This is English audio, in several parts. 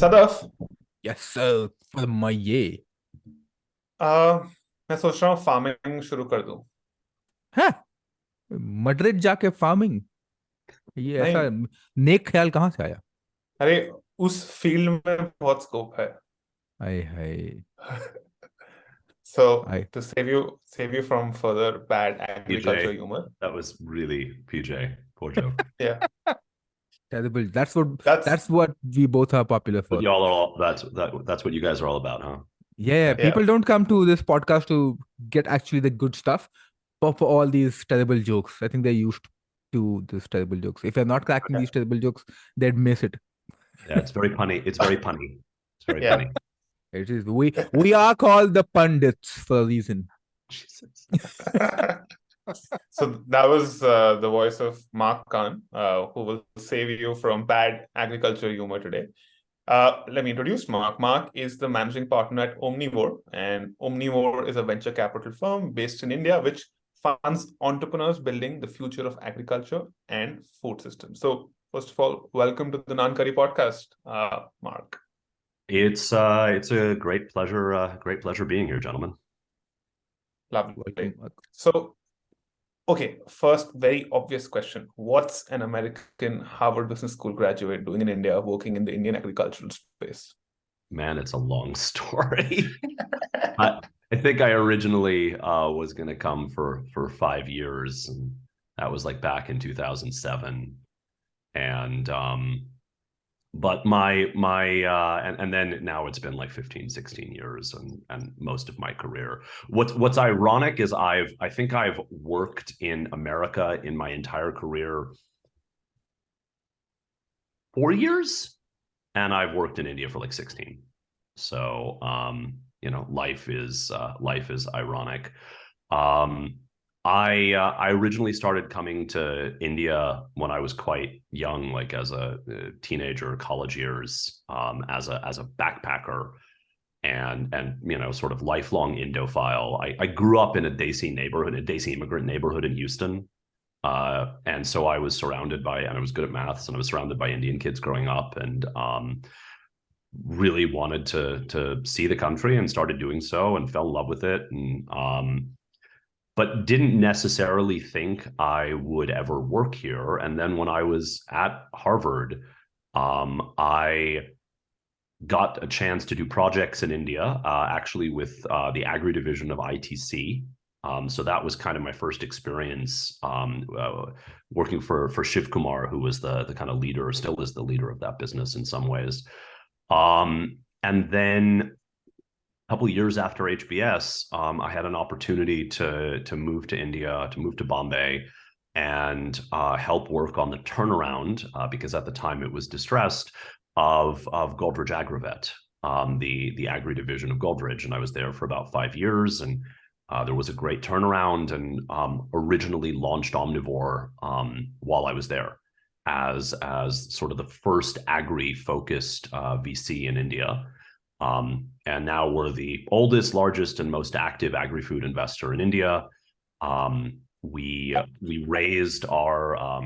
Sadaf, Yes, sir. For my ये मैं सोच रहा हूँ फार्मिंग शुरू कर दूं। हाँ, मड्रिड जाके फार्मिंग, ये ऐसा नहीं, नेक ख्याल कहाँ से आया? अरे उस फील्ड में बहुत स्कोप है। आए हाय। So आए to save you from further bad agriculture PJ, humor. that was really PJ. Poor joke. Yeah, terrible. that's That's what we both are popular But for. y'all are all that's what you guys are all about, huh? Yeah, yeah. people don't come to this podcast to get actually the good stuff, but for all these terrible jokes. I think they're used to these terrible jokes. If they're not cracking Yeah. these terrible jokes, they'd miss it. Yeah, it's very punny. It's very punny. It's very Yeah. punny. It is we are called the pundits for a reason. Jesus. So that was the voice of Mark Kahn, who will save you from bad agriculture humor today. Let me introduce Mark. Mark is the managing partner at Omnivore, and Omnivore is a venture capital firm based in India, which funds entrepreneurs building the future of agriculture and food systems. So, first of all, welcome to the Naan Curry podcast, Mark. It's a great pleasure being here, gentlemen. Lovely. Welcome, Mark. So, okay, first, very obvious question. What's an American Harvard Business School graduate doing in India working in the Indian agricultural space? Man, it's a long story. I think I originally was going to come for 5 years, and that was like back in 2007. And but my and then now it's been like 15, 16 years and most of my career. What's ironic is I think I've worked in America in my entire career 4 years, and I've worked in India for like 16. So life is ironic. I originally started coming to India when I was quite young, like as a teenager, college years, as a backpacker, and sort of lifelong Indophile. I grew up in a Desi immigrant neighborhood in Houston, and so I was surrounded by, and I was good at maths, and I was surrounded by Indian kids growing up, and really wanted to see the country, and started doing so, and fell in love with it, and but didn't necessarily think I would ever work here. And then when I was at Harvard, I got a chance to do projects in India, actually with the agri division of ITC. So that was kind of my first experience working for Shiv Kumar, who was the kind of leader, or still is the leader of that business in some ways. And then a couple of years after HBS, I had an opportunity to move to India, to move to Bombay, and help work on the turnaround, because at the time it was distressed, of Godrej Agrovet, the agri division of Godrej. And I was there for about 5 years, and there was a great turnaround, and originally launched Omnivore while I was there as sort of the first agri-focused VC in India. And now we're the oldest, largest, and most active agri-food investor in India. We raised our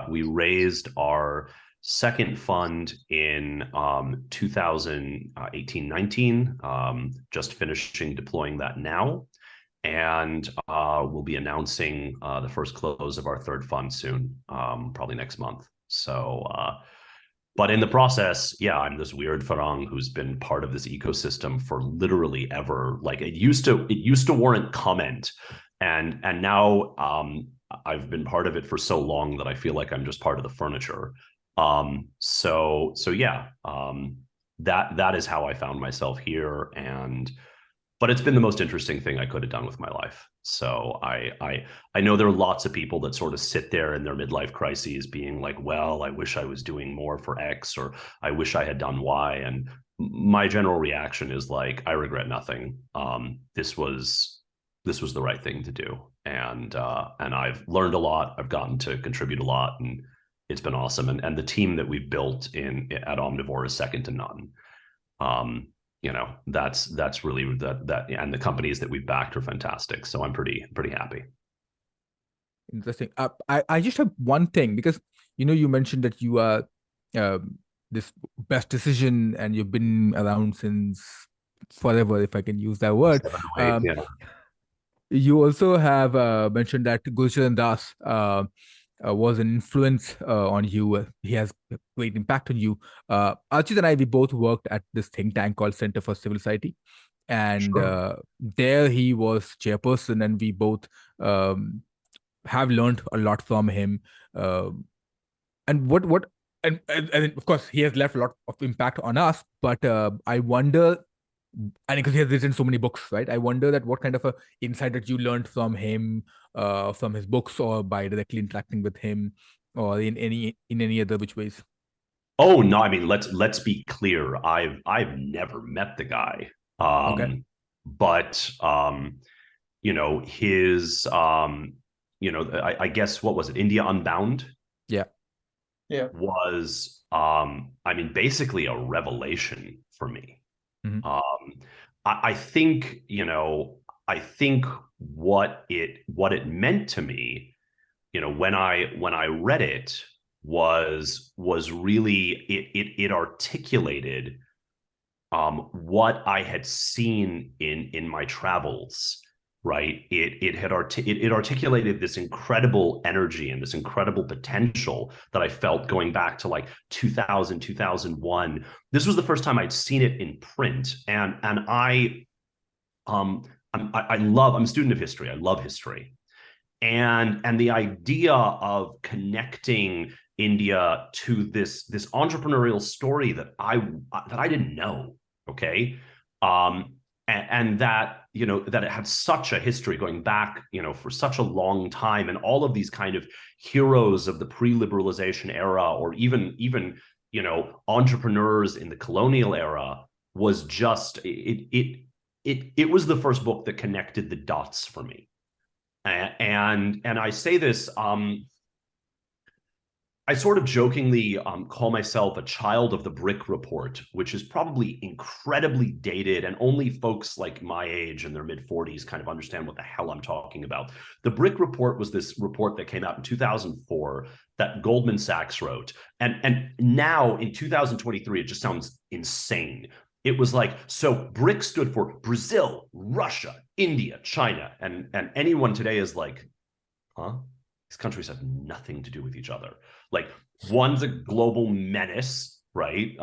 We raised our second fund in 2018-19, just finishing deploying that now, and we'll be announcing the first close of our third fund soon, probably next month. So but in the process, yeah, I'm this weird Farang who's been part of this ecosystem for literally ever. Like it used to warrant comment, and now I've been part of it for so long that I feel like I'm just part of the furniture. So yeah, that is how I found myself here, but it's been the most interesting thing I could have done with my life. So I know there are lots of people that sort of sit there in their midlife crises being like, well, I wish I was doing more for X, or I wish I had done Y. And my general reaction is like, I regret nothing. This was the right thing to do. And I've learned a lot. I've gotten to contribute a lot, and it's been awesome. And the team that we've built at Omnivore is second to none. That's really that, and the companies that we've backed are fantastic. So I'm pretty happy. Interesting. I just have one thing, because you mentioned that you are this best decision, and you've been around since forever, if I can use that word. 7 or 8, yeah. You also have mentioned that Gulsharan Das was an influence on you. He has a great impact on you. Archit and I, we both worked at this think tank called Center for Civil Society. And Sure. there he was chairperson, and we both have learned a lot from him. And what and of course he has left a lot of impact on us. But I wonder, and because he has written so many books, right? I wonder that what kind of a insight that you learned from him, from his books, or by directly interacting with him, or in any other which ways. Oh no, I mean, let's be clear. I've never met the guy. Okay. But you know, his you know, I guess, what was it? India Unbound? Yeah. Yeah. Was I mean, basically a revelation for me. I think, you know, I think what it meant to me, you know, when I read it was really it articulated what I had seen in my travels, right? It articulated this incredible energy and this incredible potential that I felt going back to like 2000, 2001. This was the first time I'd seen it in print, and I'm a student of history. I love history, and the idea of connecting India to this entrepreneurial story that I didn't know. Okay. And that, you know, that it had such a history going back, you know, for such a long time, and all of these kind of heroes of the pre-liberalization era, or even, you know, entrepreneurs in the colonial era, was just, it was the first book that connected the dots for me. And I say this, I sort of jokingly call myself a child of the Brick Report, which is probably incredibly dated, and only folks like my age in their mid-40s kind of understand what the hell I'm talking about. The Brick Report was this report that came out in 2004 that Goldman Sachs wrote. And now in 2023, it just sounds insane. It was like, so BRIC stood for Brazil, Russia, India, China. And anyone today is like, huh? These countries have nothing to do with each other. Like, one's a global menace, right?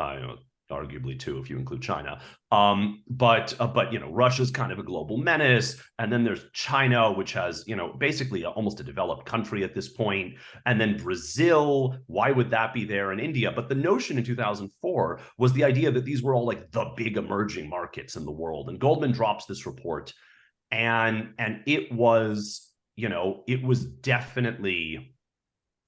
Arguably two, if you include China. But you know, Russia's kind of a global menace, and then there's China, which has, you know, basically almost a developed country at this point, and then Brazil. Why would that be there? In India? But the notion in 2004 was the idea that these were all like the big emerging markets in the world. And Goldman drops this report, and it was, you know, it was definitely,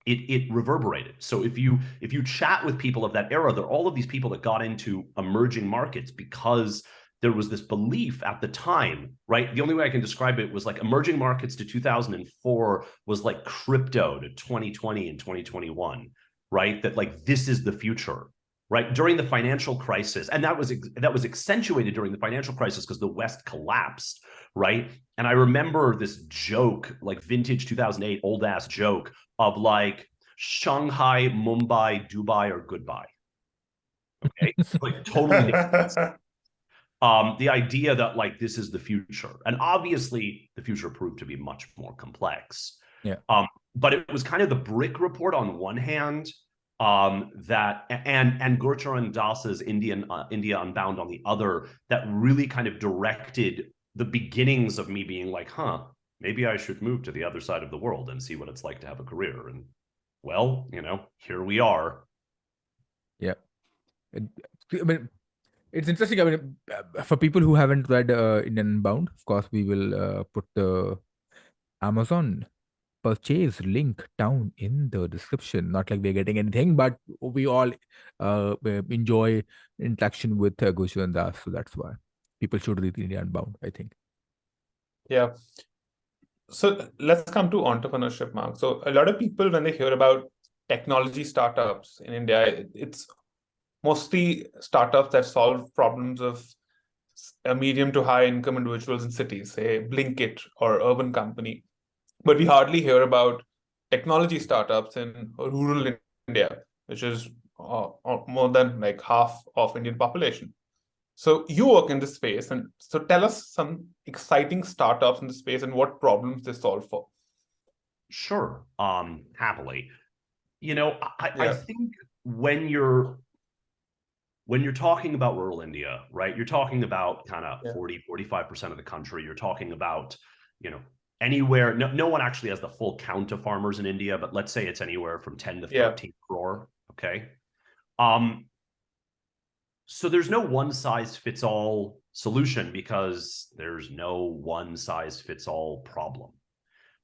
it reverberated. So if you chat with people of that era, there are all of these people that got into emerging markets because there was this belief at the time, right? The only way I can describe it was like emerging markets to 2004 was like crypto to 2020 and 2021, right? That like, this is the future, right? During the financial crisis, and that was accentuated during the financial crisis because the West collapsed, right? And I remember this joke, like vintage 2008 old ass joke of like, Shanghai, Mumbai, Dubai, or goodbye. Okay, like totally different. The idea that like this is the future, and obviously the future proved to be much more complex. Yeah. But it was kind of the BRIC report on one hand, that and Gurcharan Das's India Unbound on the other, that really kind of directed the beginnings of me being like, huh, maybe I should move to the other side of the world and see what it's like to have a career. And well, you know, here we are. Yeah. I mean, it's interesting. I mean, for people who haven't read Indian Unbound, of course, we will put the Amazon purchase link down in the description. Not like we're getting anything, but we all enjoy interaction with Goshu and Das, so that's why people should read India Unbound, I think. Yeah. So let's come to entrepreneurship, Mark. So a lot of people, when they hear about technology startups in India, it's mostly startups that solve problems of a medium to high income individuals in cities, say Blinkit or Urban Company. But we hardly hear about technology startups in rural India, which is or more than like half of Indian population. So you work in this space, and so tell us some exciting startups in the space and what problems they solve for. Sure, happily. I think when you're talking about rural India, right, you're talking about kind of 40-45% of the country. You're talking about, anywhere, no one actually has the full count of farmers in India, but let's say it's anywhere from 10 to 13 crore. Okay. So there's no one size fits all solution because there's no one size fits all problem,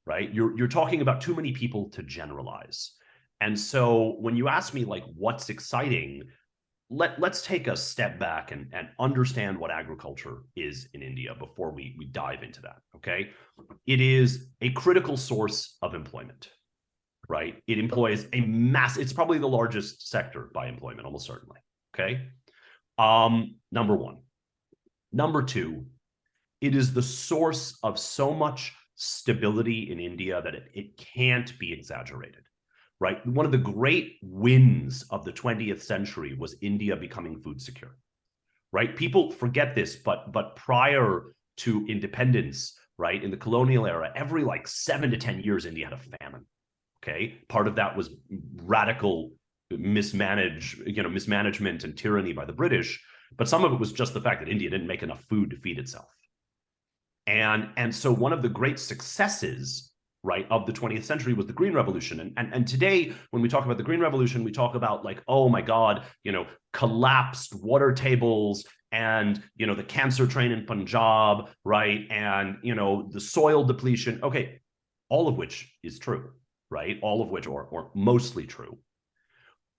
right? You're talking about too many people to generalize. And so when you ask me like what's exciting, let's take a step back and understand what agriculture is in India before we dive into that, okay? It is a critical source of employment, right? It employs it's probably the largest sector by employment, almost certainly, okay? Number one. Number two, it is the source of so much stability in India that it can't be exaggerated. Right? One of the great wins of the 20th century was India becoming food secure, right? People forget this, but prior to independence, right, in the colonial era, every like 7 to 10 years, India had a famine, okay? Part of that was radical mismanagement and tyranny by the British, but some of it was just the fact that India didn't make enough food to feed itself. And so one of the great successes, right, of the 20th century was the Green Revolution. And today, when we talk about the Green Revolution, we talk about like, oh my God, collapsed water tables and, the cancer train in Punjab, right? And, the soil depletion. Okay, all of which is true, right? All of which, or mostly true.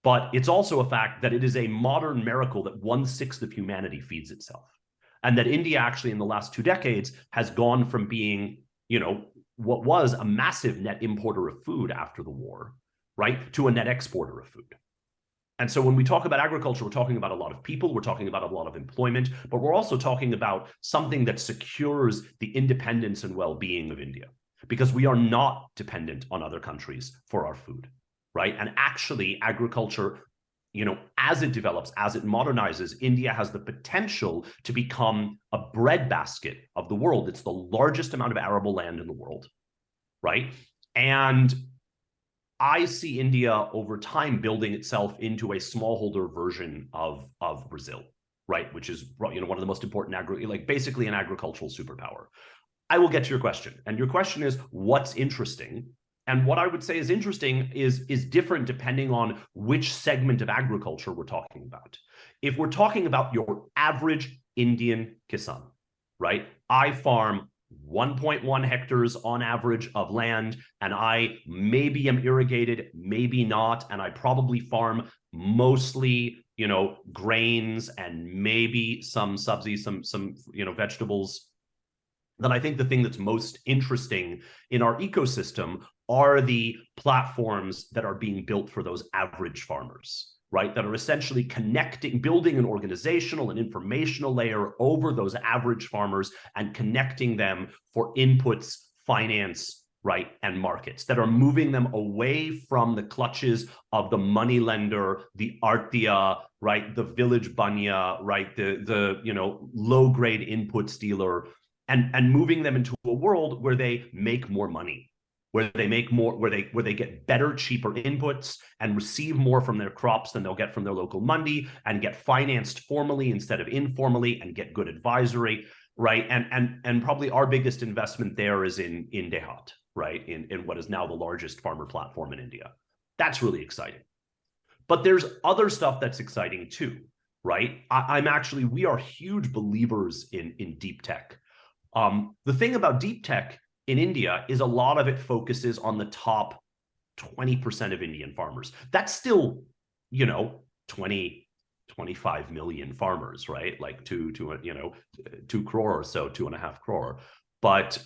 But it's also a fact that it is a modern miracle that 1/6 of humanity feeds itself. And that India actually in the last 2 decades has gone from being, what was a massive net importer of food after the war, right, to a net exporter of food. And so when we talk about agriculture, we're talking about a lot of people, we're talking about a lot of employment, but we're also talking about something that secures the independence and well-being of India, because we are not dependent on other countries for our food, right? And actually agriculture, as it develops, as it modernizes, India has the potential to become a breadbasket of the world. It's the largest amount of arable land in the world, right? And I see India over time building itself into a smallholder version of Brazil, right? Which is, one of the most important basically an agricultural superpower. I will get to your question. And your question is, what's interesting? And what I would say is interesting is different depending on which segment of agriculture we're talking about. If we're talking about your average Indian Kisan, right? I farm 1.1 hectares on average of land, and I maybe am irrigated, maybe not, and I probably farm mostly, grains and maybe some subsidies, some vegetables. Then I think the thing that's most interesting in our ecosystem are the platforms that are being built for those average farmers, right? That are essentially building an organizational and informational layer over those average farmers and connecting them for inputs, finance, right, and markets, that are moving them away from the clutches of the money lender, the Artia, right, the village banya, right, the low-grade inputs dealer, and moving them into a world where they make more money, where they get better, cheaper inputs and receive more from their crops than they'll get from their local mandi, and get financed formally instead of informally, and get good advisory, right? And probably our biggest investment there is in Dehat, right? In what is now the largest farmer platform in India. That's really exciting. But there's other stuff that's exciting too, right? We are huge believers in deep tech. The thing about deep tech in India is a lot of it focuses on the top 20% of Indian farmers. That's still, 25 million farmers, right? Like 2 crore or so, 2.5 crore. But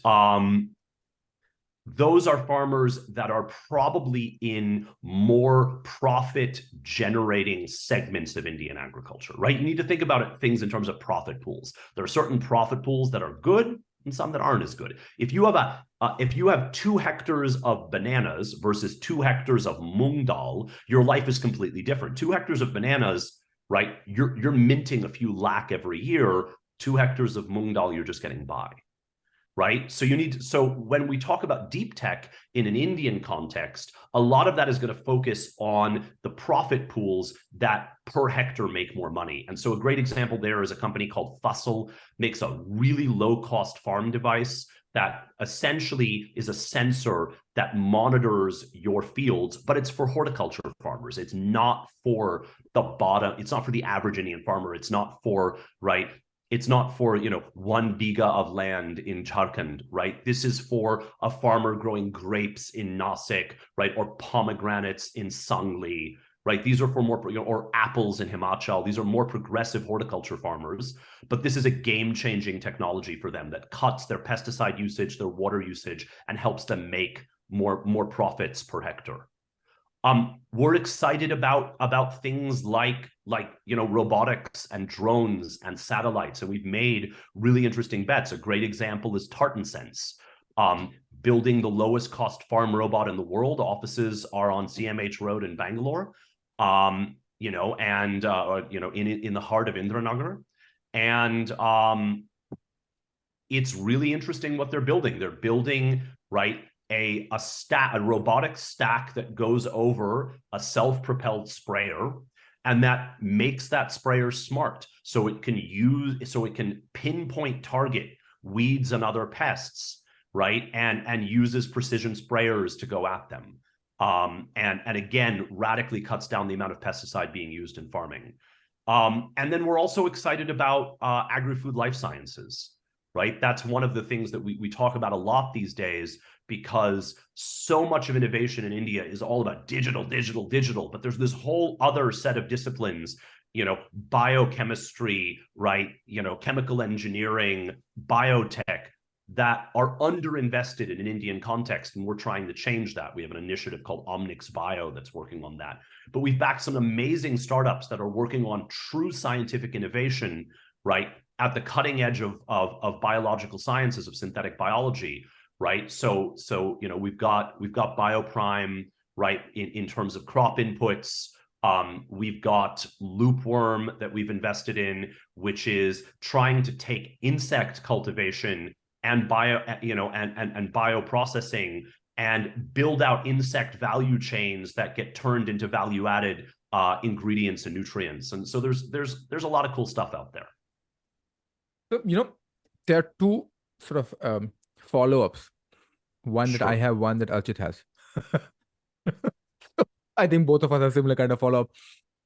those are farmers that are probably in more profit generating segments of Indian agriculture, right? You need to think about things in terms of profit pools. There are certain profit pools that are good, and some that aren't as good. If you have 2 hectares of bananas versus 2 hectares of mung dal, your life is completely different. 2 hectares of bananas, right? You're minting a few lakh every year. 2 hectares of mung dal, you're just getting by. Right. So when we talk about deep tech in an Indian context, a lot of that is going to focus on the profit pools that per hectare make more money. And so a great example there is a company called Fasal, makes a really low cost farm device that essentially is a sensor that monitors your fields, but it's for horticulture farmers. It's not for the bottom. It's not for the average Indian farmer. It's not for, right, it's not for, 1 biga of land in Jharkhand, right? This is for a farmer growing grapes in Nasik, right? Or pomegranates in Sangli, right? These are for more, or apples in Himachal. These are more progressive horticulture farmers, but this is a game-changing technology for them that cuts their pesticide usage, their water usage, and helps them make more profits per hectare. We're excited about things like robotics and drones and satellites, and we've made really interesting bets. A great example is Tartan Sense, building the lowest cost farm robot in the world. Offices are on CMH Road in Bangalore, in the heart of Indranagar, and it's really interesting what they're building. They're building, right, a robotic stack that goes over a self-propelled sprayer, and that makes that sprayer smart, so it can pinpoint target weeds and other pests, right, and uses precision sprayers to go at them, and again radically cuts down the amount of pesticide being used in farming. And then we're also excited about agri-food life sciences, right? That's one of the things that we talk about a lot these days, because so much of innovation in India is all about digital, but there's this whole other set of disciplines, biochemistry, right? Chemical engineering, biotech, that are underinvested in an Indian context, and we're trying to change that. We have an initiative called Omnix Bio that's working on that. But we've backed some amazing startups that are working on true scientific innovation, right, at the cutting edge of biological sciences, of synthetic biology, right? So we've got Bioprime, right, in terms of crop inputs. We've got Loopworm that we've invested in, which is trying to take insect cultivation and bioprocessing and build out insect value chains that get turned into value-added ingredients and nutrients. And so there's a lot of cool stuff out there. So, there are 2 sort of follow-ups. One Sure. that I have, one that Archit has. I think both of us have similar kind of follow-up.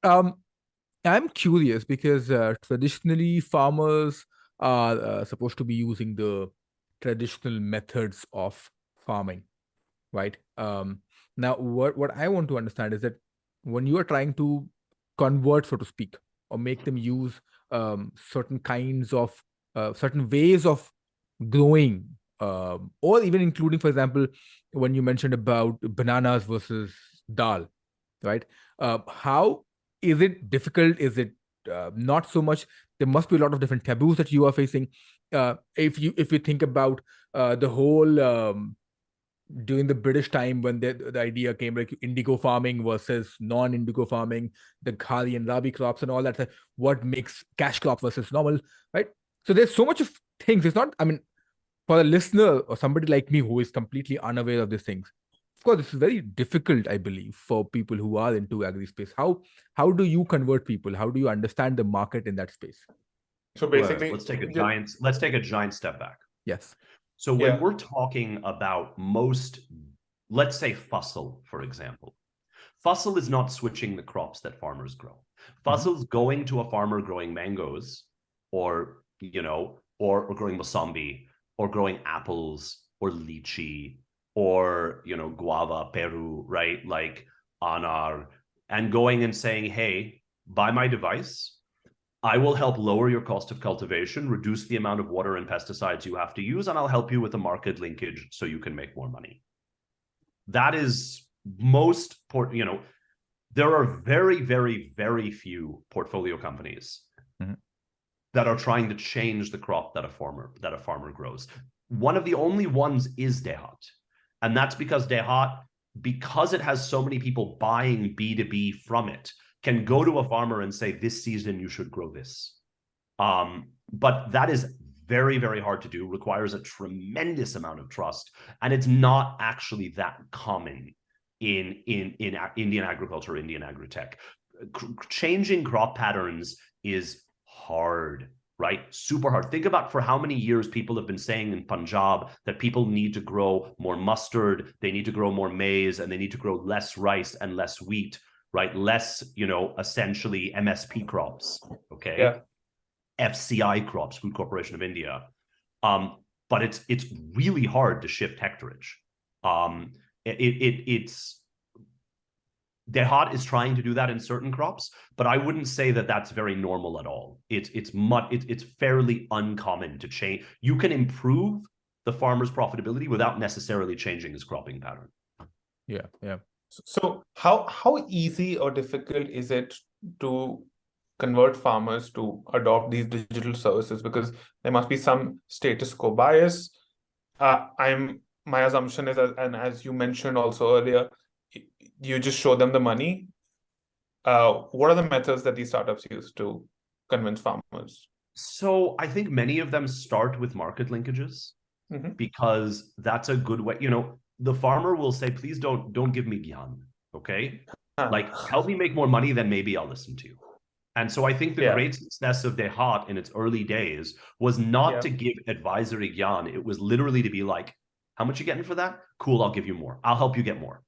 I'm curious because traditionally farmers are supposed to be using the traditional methods of farming, right? Now, what I want to understand is that when you are trying to convert, so to speak, or make them use certain kinds of certain ways of growing, or even including, for example, when you mentioned about bananas versus dal, right? How is it difficult? Is it not so much? There must be a lot of different taboos that you are facing. If you think about the whole during the British time, when the idea came, like indigo farming versus non-indigo farming, the khari and rabi crops and all that, what makes cash crop versus normal, right? So there's so much of things. It's not, for a listener or somebody like me who is completely unaware of these things, of course, this is very difficult, I believe, for people who are into agri space. How do you convert people? How do you understand the market in that space? So basically, let's take a giant step back. Yes. So when we're talking about let's say Fasal, for example, Fasal is not switching the crops that farmers grow. Fasal's going to a farmer growing mangoes, or growing Mosambi, or growing apples, or lychee, or guava, Peru, right? Like anar, and going and saying, hey, buy my device. I will help lower your cost of cultivation, reduce the amount of water and pesticides you have to use, and I'll help you with the market linkage so you can make more money. That is there are very, very, very few portfolio companies that are trying to change the crop that a farmer grows. one of the only ones is Dehat. And that's because Dehat, because it has so many people buying B2B from it, can go to a farmer and say, this season you should grow this. But that is very, very hard to do, requires a tremendous amount of trust. And it's not actually that common in Indian agriculture, Indian agritech. Changing crop patterns is hard, right? Super hard. Think about for how many years people have been saying in Punjab that people need to grow more mustard, they need to grow more maize, and they need to grow less rice and less wheat, right? Less, essentially MSP crops, okay? Yeah. FCI crops, Food Corporation of India. But it's really hard to shift hectarage. Dehat is trying to do that in certain crops, but I wouldn't say that that's very normal at all. It's fairly uncommon to change. You can improve the farmer's profitability without necessarily changing his cropping pattern. Yeah. So how easy or difficult is it to convert farmers to adopt these digital services? Because there must be some status quo bias. My assumption is, and as you mentioned also earlier, you just show them the money. What are the methods that these startups use to convince farmers? So I think many of them start with market linkages, because that's a good way. The farmer will say, please don't give me gyan, okay? Like, help me make more money, then maybe I'll listen to you. And so I think the great success of Dehat in its early days was not to give advisory gyan. It was literally to be like, how much you getting for that? Cool, I'll give you more. I'll help you get more.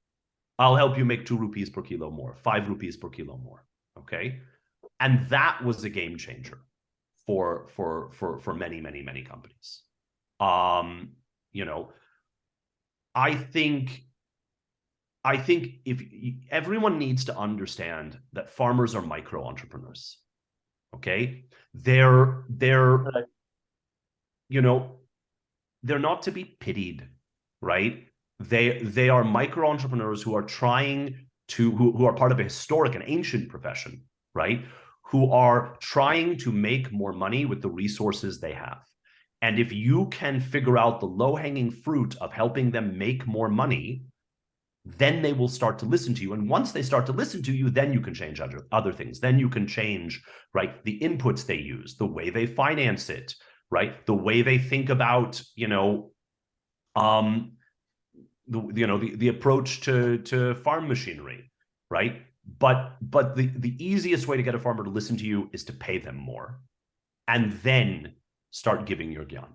I'll help you make 2 rupees per kilo more, 5 rupees per kilo more, okay? And that was a game changer for many, many, many companies. I think if everyone needs to understand that farmers are micro entrepreneurs, okay? They're not to be pitied, right? They are micro entrepreneurs who are trying to who are part of a historic and ancient profession, right? Who are trying to make more money with the resources they have. And if you can figure out the low-hanging fruit of helping them make more money, then they will start to listen to you. And once they start to listen to you, then you can change other things. Then you can change, right, the inputs they use, the way they finance it, right, the way they think about, the approach to farm machinery, right? But the easiest way to get a farmer to listen to you is to pay them more, and then start giving your gyan.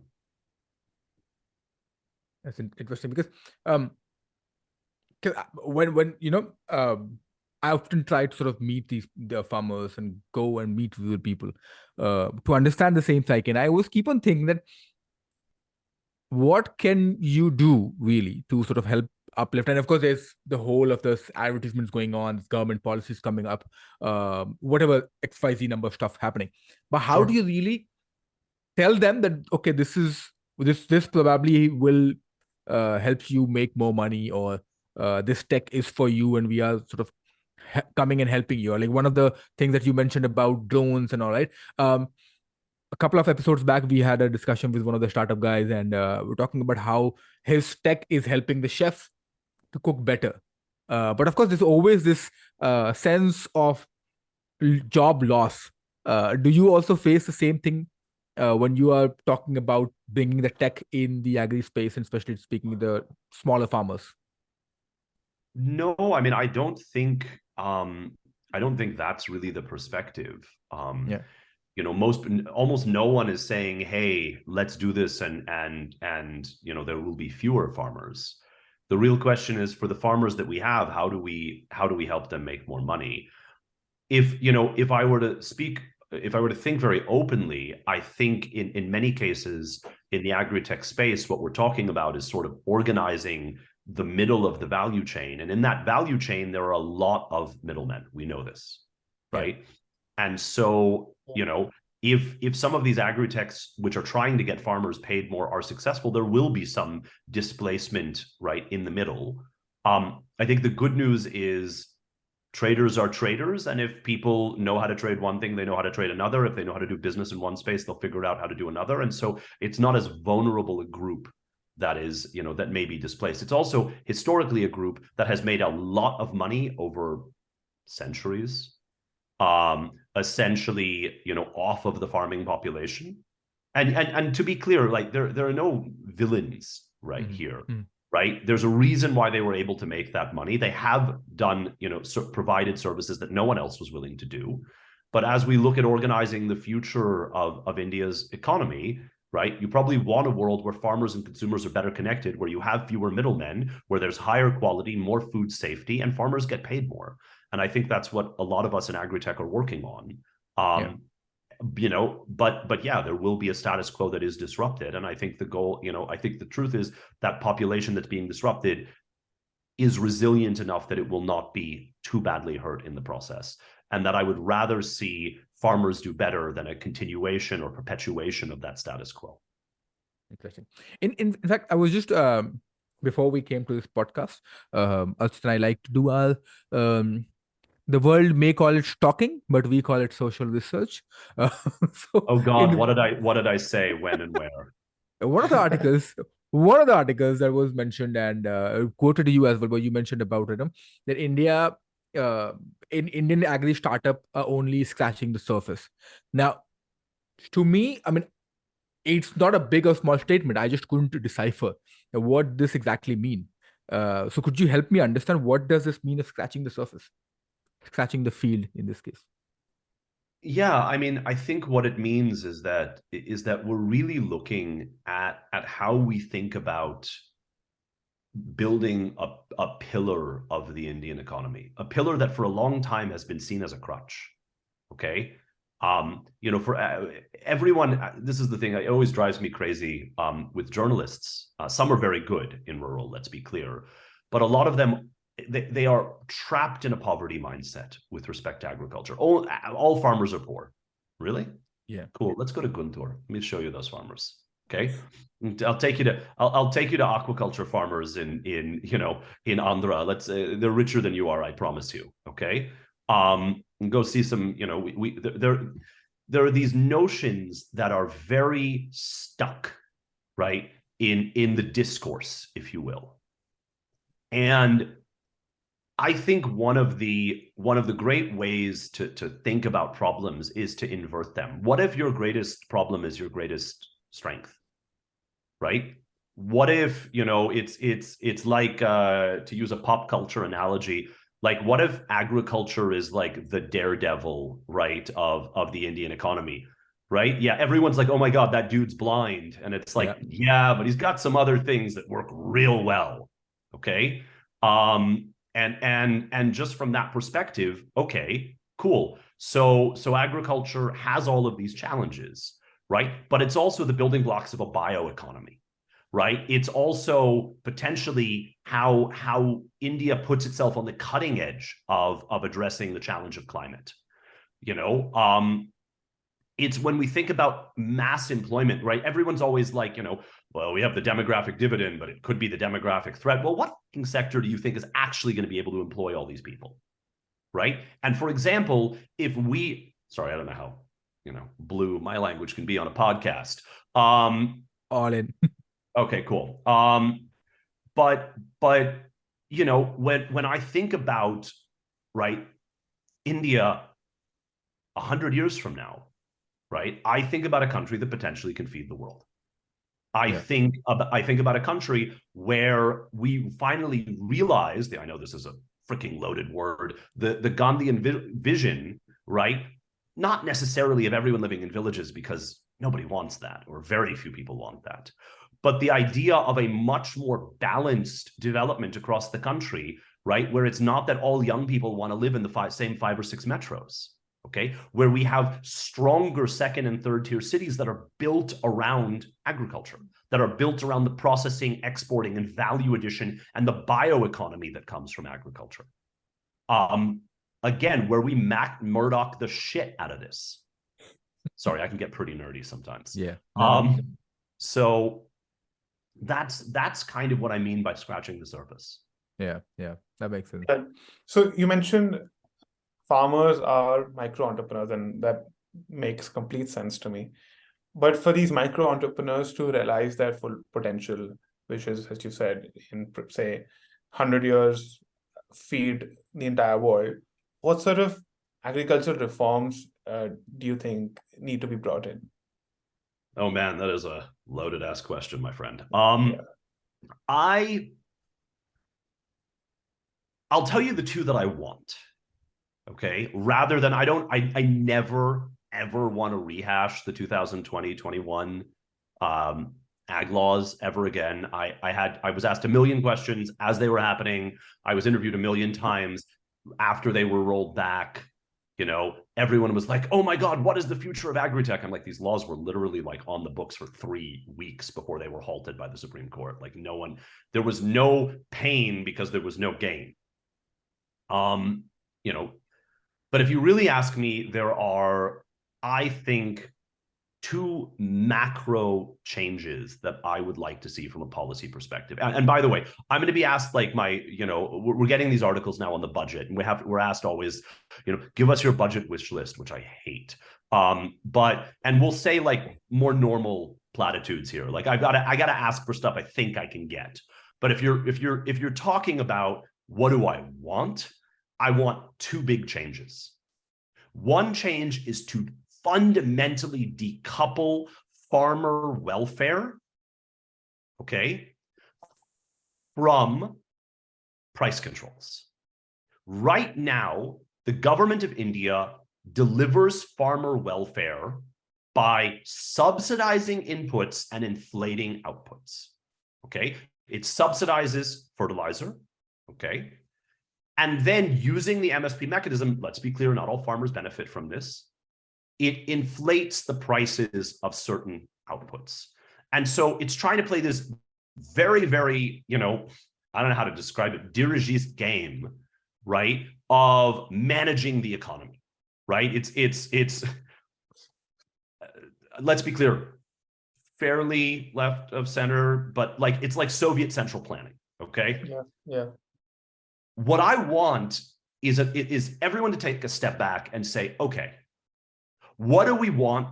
That's interesting, because when I often try to sort of meet the farmers and go and meet with people to understand the same psyche, and I always keep on thinking that what can you do really to sort of help uplift? And of course, there's the whole of this advertisements going on, government policies coming up, whatever XYZ number of stuff happening. But how do you really tell them that, okay, this probably will help you make more money, or this tech is for you and we are sort of coming and helping you? Or like one of the things that you mentioned about drones and all, right? A couple of episodes back, we had a discussion with one of the startup guys, and we're talking about how his tech is helping the chefs to cook better. But of course, there's always this sense of job loss. Do you also face the same thing when you are talking about bringing the tech in the agri space, and especially speaking the smaller farmers? No, I mean, I don't think that's really the perspective. Almost no one is saying, hey, let's do this, and there will be fewer farmers. The real question is, for the farmers that we have, how do we help them make more money? If I were to think very openly, I think in many cases in the agri-tech space, what we're talking about is sort of organizing the middle of the value chain. And in that value chain, there are a lot of middlemen. We know this, right? And so, if some of these agri-techs, which are trying to get farmers paid more, are successful, there will be some displacement, right, in the middle. I think the good news is traders are traders. And if people know how to trade one thing, they know how to trade another. If they know how to do business in one space, they'll figure out how to do another. And so it's not as vulnerable a group that is, that may be displaced. It's also historically a group that has made a lot of money over centuries, essentially, off of the farming population. And to be clear, like there are no villains here, right? There's a reason why they were able to make that money. They have done, provided services that no one else was willing to do. But as we look at organizing the future of India's economy, right, you probably want a world where farmers and consumers are better connected, where you have fewer middlemen, where there's higher quality, more food safety, and farmers get paid more. And I think that's what a lot of us in Agritech are working on. But yeah, there will be a status quo that is disrupted. And I think the goal, I think the truth is that population that's being disrupted is resilient enough that it will not be too badly hurt in the process. And that I would rather see farmers do better than a continuation or perpetuation of that status quo. Interesting. In fact, I was just, before we came to this podcast, Archit and I like to do the world may call it stalking, but we call it social research. Oh God, what did I say, when and where? One of the articles that was mentioned and quoted to you as well, where you mentioned about it, that India, in Indian agri startup are only scratching the surface. Now, to me, I mean, it's not a big or small statement. I just couldn't decipher what this exactly mean. So could you help me understand what does this mean of scratching the surface? Scratching the field in this case. Yeah, I mean, I think what it means is that we're really looking at how we think about building a pillar of the Indian economy, a pillar that for a long time has been seen as a crutch. Okay. For everyone, this is the thing that always drives me crazy with journalists. Some are very good in rural, let's be clear, but a lot of them, they are trapped in a poverty mindset with respect to agriculture. All farmers are poor. Really? Yeah. Cool. Let's go to Guntur. Let me show you those farmers. Okay. I'll take you to aquaculture farmers in Andhra. They're richer than you are, I promise you. Okay. Go see some, there are these notions that are very stuck, right, in the discourse, if you will. And I think one of the great ways to think about problems is to invert them. What if your greatest problem is your greatest strength, right? What if, it's like, to use a pop culture analogy, like what if agriculture is like the daredevil, right, of the Indian economy, right? Yeah, everyone's like, oh my God, that dude's blind. And it's like, yeah, but he's got some other things that work real well, okay? And just from that perspective, okay, cool. So agriculture has all of these challenges, right? But it's also the building blocks of a bioeconomy, right? It's also potentially how India puts itself on the cutting edge of addressing the challenge of climate. It's when we think about mass employment, right? Everyone's always like, well, we have the demographic dividend, but it could be the demographic threat. Well, what sector do you think is actually going to be able to employ all these people, right? And for example, sorry, I don't know how, blue my language can be on a podcast. All in. Okay, cool. But when I think about, right, India 100 years from now, right, I think about a country that potentially can feed the world. I think about a country where we finally realized, I know this is a freaking loaded word, the Gandhian vision, right? Not necessarily of everyone living in villages, because nobody wants that, or very few people want that. But the idea of a much more balanced development across the country, right? Where it's not that all young people want to live in the same 5 or 6 metros. Okay, where we have stronger second and third tier cities that are built around agriculture, that are built around the processing, exporting, and value addition, and the bioeconomy that comes from agriculture. Again, where we Murdoch the shit out of this. Sorry, I can get pretty nerdy sometimes. Yeah. So that's kind of what I mean by scratching the surface. Yeah, that makes sense. So you mentioned farmers are micro entrepreneurs, and that makes complete sense to me. But for these micro entrepreneurs to realize their full potential, which is, as you said, in say 100 years, feed the entire world, what sort of agricultural reforms do you think need to be brought in? Oh man, that is a loaded ass question, my friend. Yeah. I'll tell you the two that I want. Okay. Rather than I never ever want to rehash the 2020-21 ag laws ever again. I was asked a million questions as they were happening. I was interviewed a million times after they were rolled back. Everyone was like, oh my God, what is the future of Agritech? I'm like, these laws were literally like on the books for 3 weeks before they were halted by the Supreme Court. Like there was no pain because there was no gain. But if you really ask me, there are, I think, 2 macro changes that I would like to see from a policy perspective. And by the way, I'm going to be asked like we're getting these articles now on the budget, and we're asked always, give us your budget wish list, which I hate. And we'll say like more normal platitudes here. Like I gotta ask for stuff I think I can get. But if you're talking about what do I want 2 big changes. One change is to fundamentally decouple farmer welfare, okay, from price controls. Right now, the government of India delivers farmer welfare by subsidizing inputs and inflating outputs, okay? It subsidizes fertilizer, okay? And then using the MSP mechanism, let's be clear, not all farmers benefit from this. It inflates the prices of certain outputs. And so it's trying to play this very, very, I don't know how to describe it, dirigist game, right, of managing the economy, right? It's let's be clear, fairly left of center, but like it's like Soviet central planning, okay? Yeah. What I want is everyone to take a step back and say, okay, what do we want?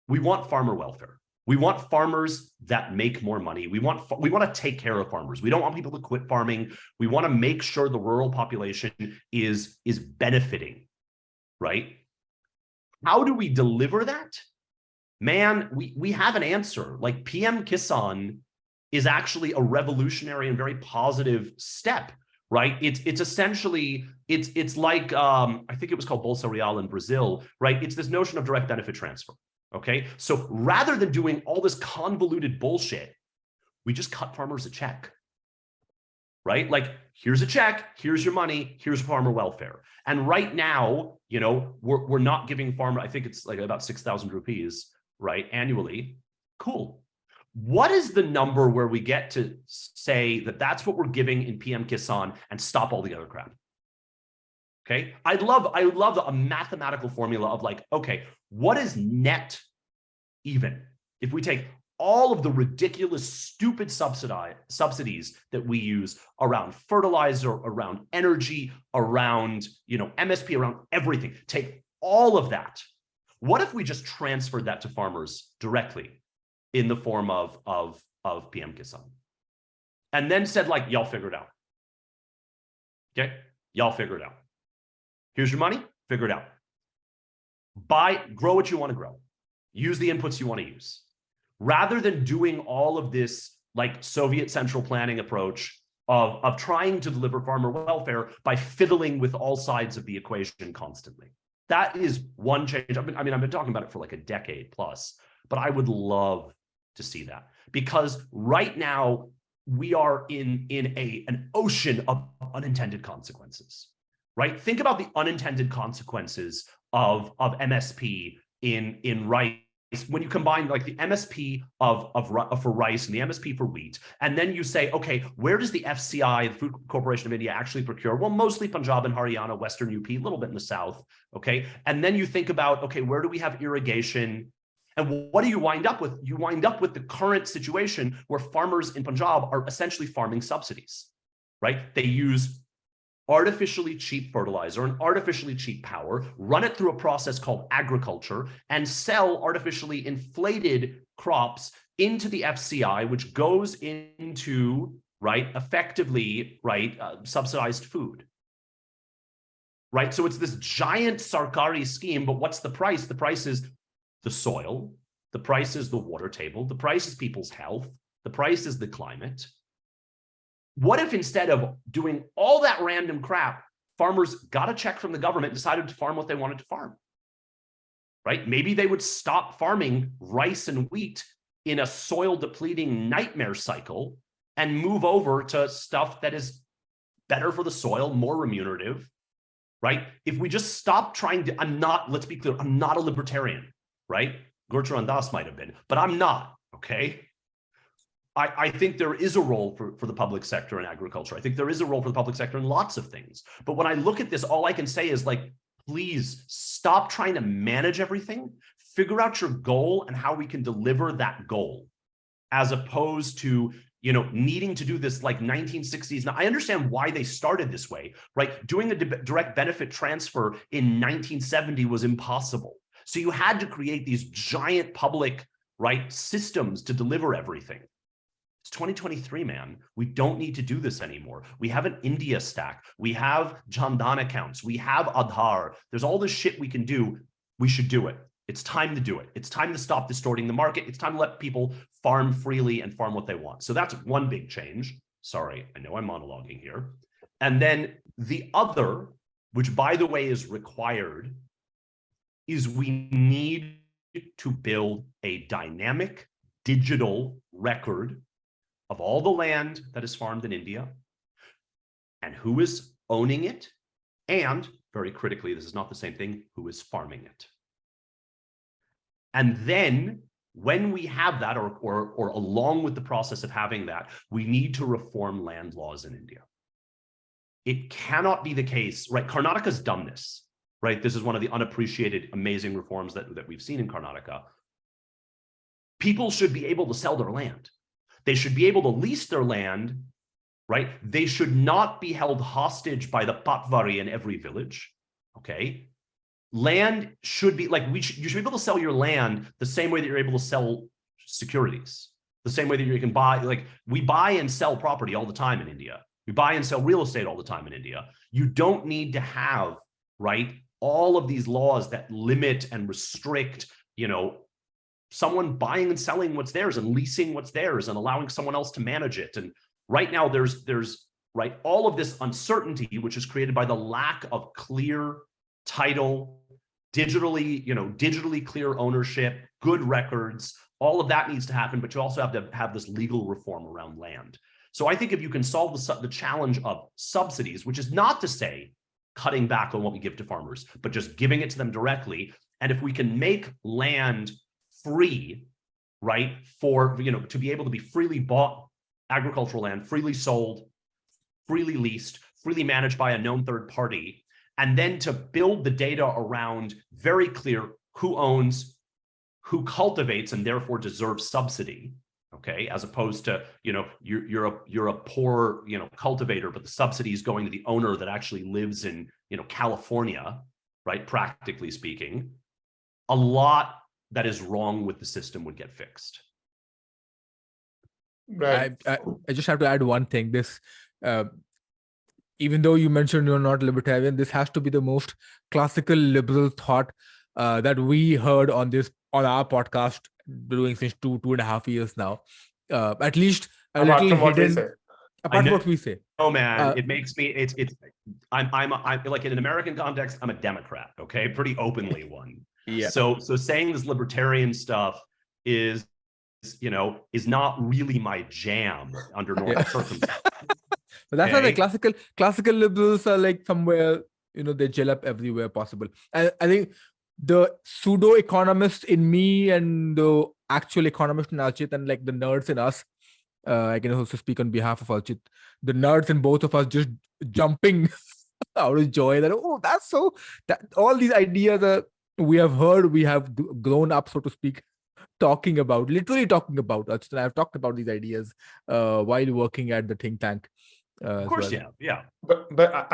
We want farmer welfare. We want farmers that make more money. We want to take care of farmers. We don't want people to quit farming. We want to make sure the rural population is benefiting, right? How do we deliver that? Man, we have an answer. Like PM Kisan is actually a revolutionary and very positive step, right? It's essentially, it's like, I think it was called Bolsa Real in Brazil, right? It's this notion of direct benefit transfer, okay? So rather than doing all this convoluted bullshit, we just cut farmers a check, right? Like, here's a check, here's your money, here's farmer welfare. And right now, we're not giving farmer, I think it's like about 6,000 rupees, right, annually. Cool. What is the number where we get to say that that's what we're giving in PM Kisan and stop all the other crap? Okay. I love a mathematical formula of like, okay, what is net even if we take all of the ridiculous, stupid subsidies that we use around fertilizer, around energy, around, MSP, around everything, take all of that. What if we just transferred that to farmers directly in the form of PM Kisan, and then said like, y'all figure it out. Okay, y'all figure it out. Here's your money, figure it out. Grow what you want to grow. Use the inputs you want to use. Rather than doing all of this like Soviet central planning approach of trying to deliver farmer welfare by fiddling with all sides of the equation constantly. That is one change. I've been talking about it for like a decade plus, but I would love to see that, because right now we are in an ocean of unintended consequences, right? Think about the unintended consequences of MSP in rice. When you combine like the MSP for rice and the MSP for wheat, and then you say, okay, where does the FCI, the Food Corporation of India, actually procure? Well, mostly Punjab and Haryana, Western UP, a little bit in the South, okay? And then you think about, okay, where do we have irrigation? And what do you wind up with? You wind up with the current situation where farmers in Punjab are essentially farming subsidies, right? They use artificially cheap fertilizer and artificially cheap power, run it through a process called agriculture, and sell artificially inflated crops into the FCI, which goes into, right, effectively, right, subsidized food. Right? So it's this giant Sarkari scheme, but what's the price? The price is the soil, the price is the water table, the price is people's health, the price is the climate. What if instead of doing all that random crap, farmers got a check from the government, decided to farm what they wanted to farm? Right? Maybe they would stop farming rice and wheat in a soil depleting nightmare cycle and move over to stuff that is better for the soil, more remunerative, right? If we just stop trying to, let's be clear, I'm not a libertarian, right? Gurcharan Das might have been, but I'm not, okay? I think there is a role for the public sector in agriculture. I think there is a role for the public sector in lots of things. But when I look at this, all I can say is like, please stop trying to manage everything. Figure out your goal and how we can deliver that goal, as opposed to, you know, needing to do this like 1960s. Now, I understand why they started this way, right? Doing a direct benefit transfer in 1970 was impossible. So you had to create these giant public, right, systems to deliver everything. It's 2023, man. We don't need to do this anymore. We have an India stack. We have Jan Dhan accounts. We have Aadhaar. There's all this shit we can do. We should do it. It's time to do it. It's time to stop distorting the market. It's time to let people farm freely and farm what they want. So that's one big change. Sorry, I know I'm monologuing here. And then the other, which by the way is required, is we need to build a dynamic digital record of all the land that is farmed in India and who is owning it, and very critically, this is not the same thing, who is farming it. And then when we have that, or along with the process of having that, we need to reform land laws in India. It cannot be the case, right? Karnataka's done this, right? This is one of the unappreciated, amazing reforms that we've seen in Karnataka. People should be able to sell their land. They should be able to lease their land, right? They should not be held hostage by the patwari in every village, okay? Land should be like, you should be able to sell your land the same way that you're able to sell securities, the same way that you can buy, like we buy and sell property all the time in India. We buy and sell real estate all the time in India. You don't need to have, right, all of these laws that limit and restrict, you know, someone buying and selling what's theirs and leasing what's theirs and allowing someone else to manage it. And right now there's right, all of this uncertainty, which is created by the lack of clear title, digitally clear ownership, good records. All of that needs to happen, but you also have to have this legal reform around land. So I think if you can solve the challenge of subsidies, which is not to say cutting back on what we give to farmers, but just giving it to them directly. And if we can make land free, right, for, you know, to be able to be freely bought, agricultural land, freely sold, freely leased, freely managed by a known third party, and then to build the data around very clear who owns, who cultivates, and therefore deserves subsidy, okay, as opposed to, you know, you're a poor, you know, cultivator, but the subsidy is going to the owner that actually lives in, you know, California, right, practically speaking. A lot that is wrong with the system would get fixed. Right. I just have to add one thing. This, even though you mentioned you're not libertarian, this has to be the most classical liberal thought that we heard on our podcast, doing since 2.5 years now. At least a little hidden. Apart from what we say. Oh man, it makes me. I'm like, in an American context, I'm a Democrat. Okay, pretty openly one. Yeah. So saying this libertarian stuff is not really my jam under normal circumstances. But that's how the classical liberals are, like, somewhere, you know, they gel up everywhere possible. I think the pseudo economist in me and the actual economist in Archit, and like the nerds in us, I can also speak on behalf of Archit, the nerds in both of us just jumping out of joy that, oh, that's so, that all these ideas are, we have heard, we have grown up, so to speak, literally talking about. Archit and I have talked about these ideas while working at the think tank. Of as course, well. yeah. But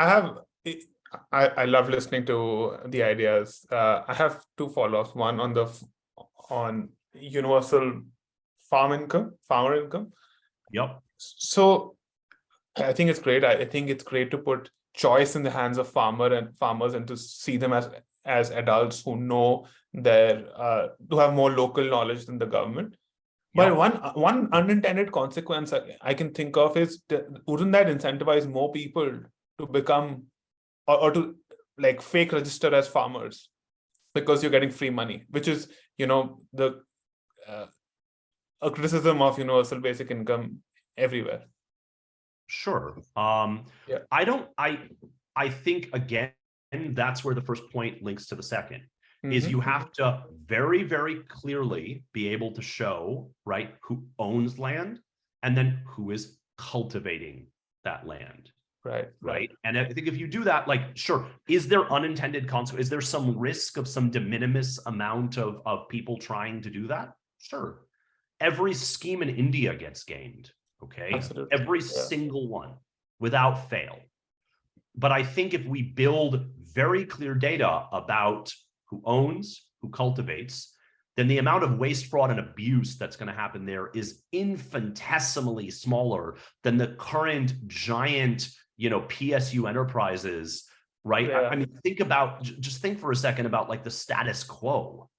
I love listening to the ideas. I have two follow-ups. One on universal farmer income. Yep. So I think it's great. I think it's great to put choice in the hands of farmers and to see them as adults who know who have more local knowledge than the government. But Yep. one unintended consequence I can think of is, wouldn't that incentivize more people to become or to like fake register as farmers because you're getting free money, which is the a criticism of universal basic income everywhere. Sure. Yeah. I think, again, that's where the first point links to the second, is you have to very, very clearly be able to show, right, who owns land and then who is cultivating that land. Right. And I think if you do that, like, sure, is there unintended consequence? Is there some risk of some de minimis amount of people trying to do that? Sure. Every scheme in India gets gamed. Okay. Absolutely. Every single one without fail. But I think if we build very clear data about who owns, who cultivates, then the amount of waste, fraud, and abuse that's going to happen there is infinitesimally smaller than the current giant, PSU enterprises, right? Yeah. I mean, just think for a second about like the status quo,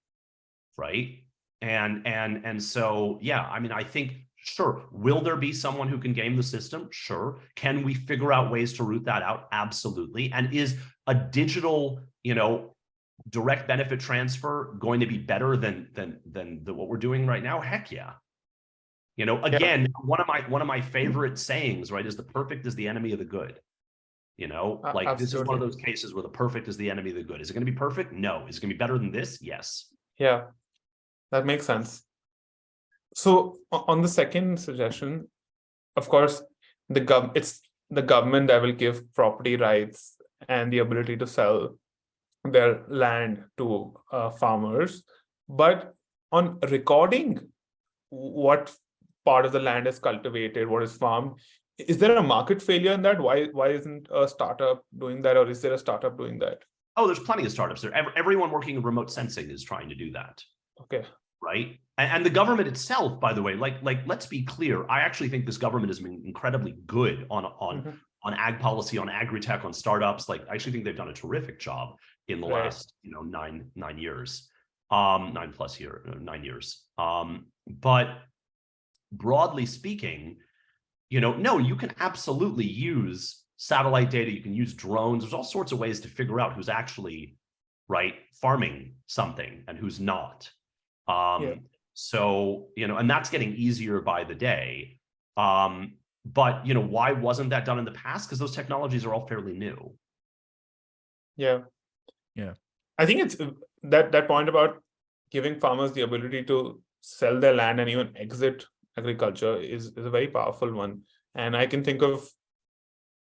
right? And so, yeah, I mean, I think, sure, will there be someone who can game the system? Sure. Can we figure out ways to root that out? Absolutely. And is a digital, direct benefit transfer going to be better than what we're doing right now? Heck yeah. Again, one of my favorite sayings, right, is the perfect is the enemy of the good. Like, this is one of those cases where the perfect is the enemy of the good. Is it going to be perfect? No. Is it going to be better than this? Yes. Yeah, that makes sense. So on the second suggestion, of course, it's the government that will give property rights and the ability to sell their land to farmers. But on recording what part of the land is cultivated, what is farmed, is there a market failure in that? Why isn't a startup doing that, or is there a startup doing that? Oh, there's plenty of startups there. Everyone working in remote sensing is trying to do that. Okay. Right. And the government itself, by the way, like let's be clear. I actually think this government has been incredibly good on ag policy, on agritech, on startups. Like, I actually think they've done a terrific job in the last 9 years, 9 years. But broadly speaking, no, you can absolutely use satellite data. You can use drones. There's all sorts of ways to figure out who's actually farming something and who's not. So, and that's getting easier by the day. But, why wasn't that done in the past? Because those technologies are all fairly new. Yeah. I think it's that point about giving farmers the ability to sell their land and even exit agriculture is a very powerful one. And I can think of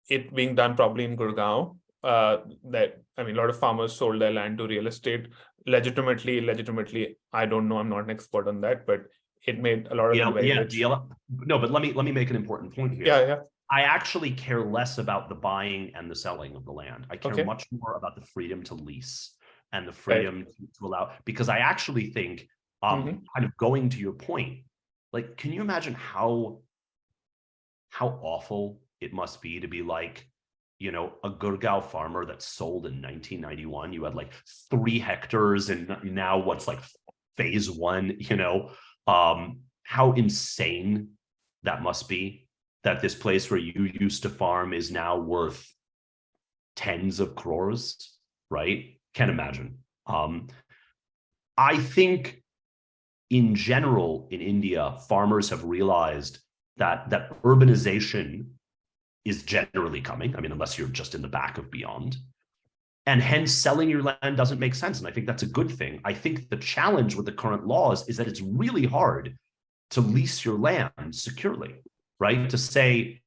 it being done probably in Gurgaon. A lot of farmers sold their land to real estate legitimately. I don't know, I'm not an expert on that, but it made a lot of them very rich. No, but let me make an important point here. Yeah. I actually care less about the buying and the selling of the land. I care much more about the freedom to lease and the freedom to allow, because I actually think, kind of going to your point, like, can you imagine how awful it must be to be like, a Gurgaon farmer that sold in 1991, you had like 3 hectares and now what's like phase 1, how insane that must be, that this place where you used to farm is now worth tens of crores, right? Can't imagine. I think in general in India, farmers have realized that urbanization is generally coming. I mean, unless you're just in the back of beyond. And hence selling your land doesn't make sense. And I think that's a good thing. I think the challenge with the current laws is that it's really hard to lease your land securely, right? To say,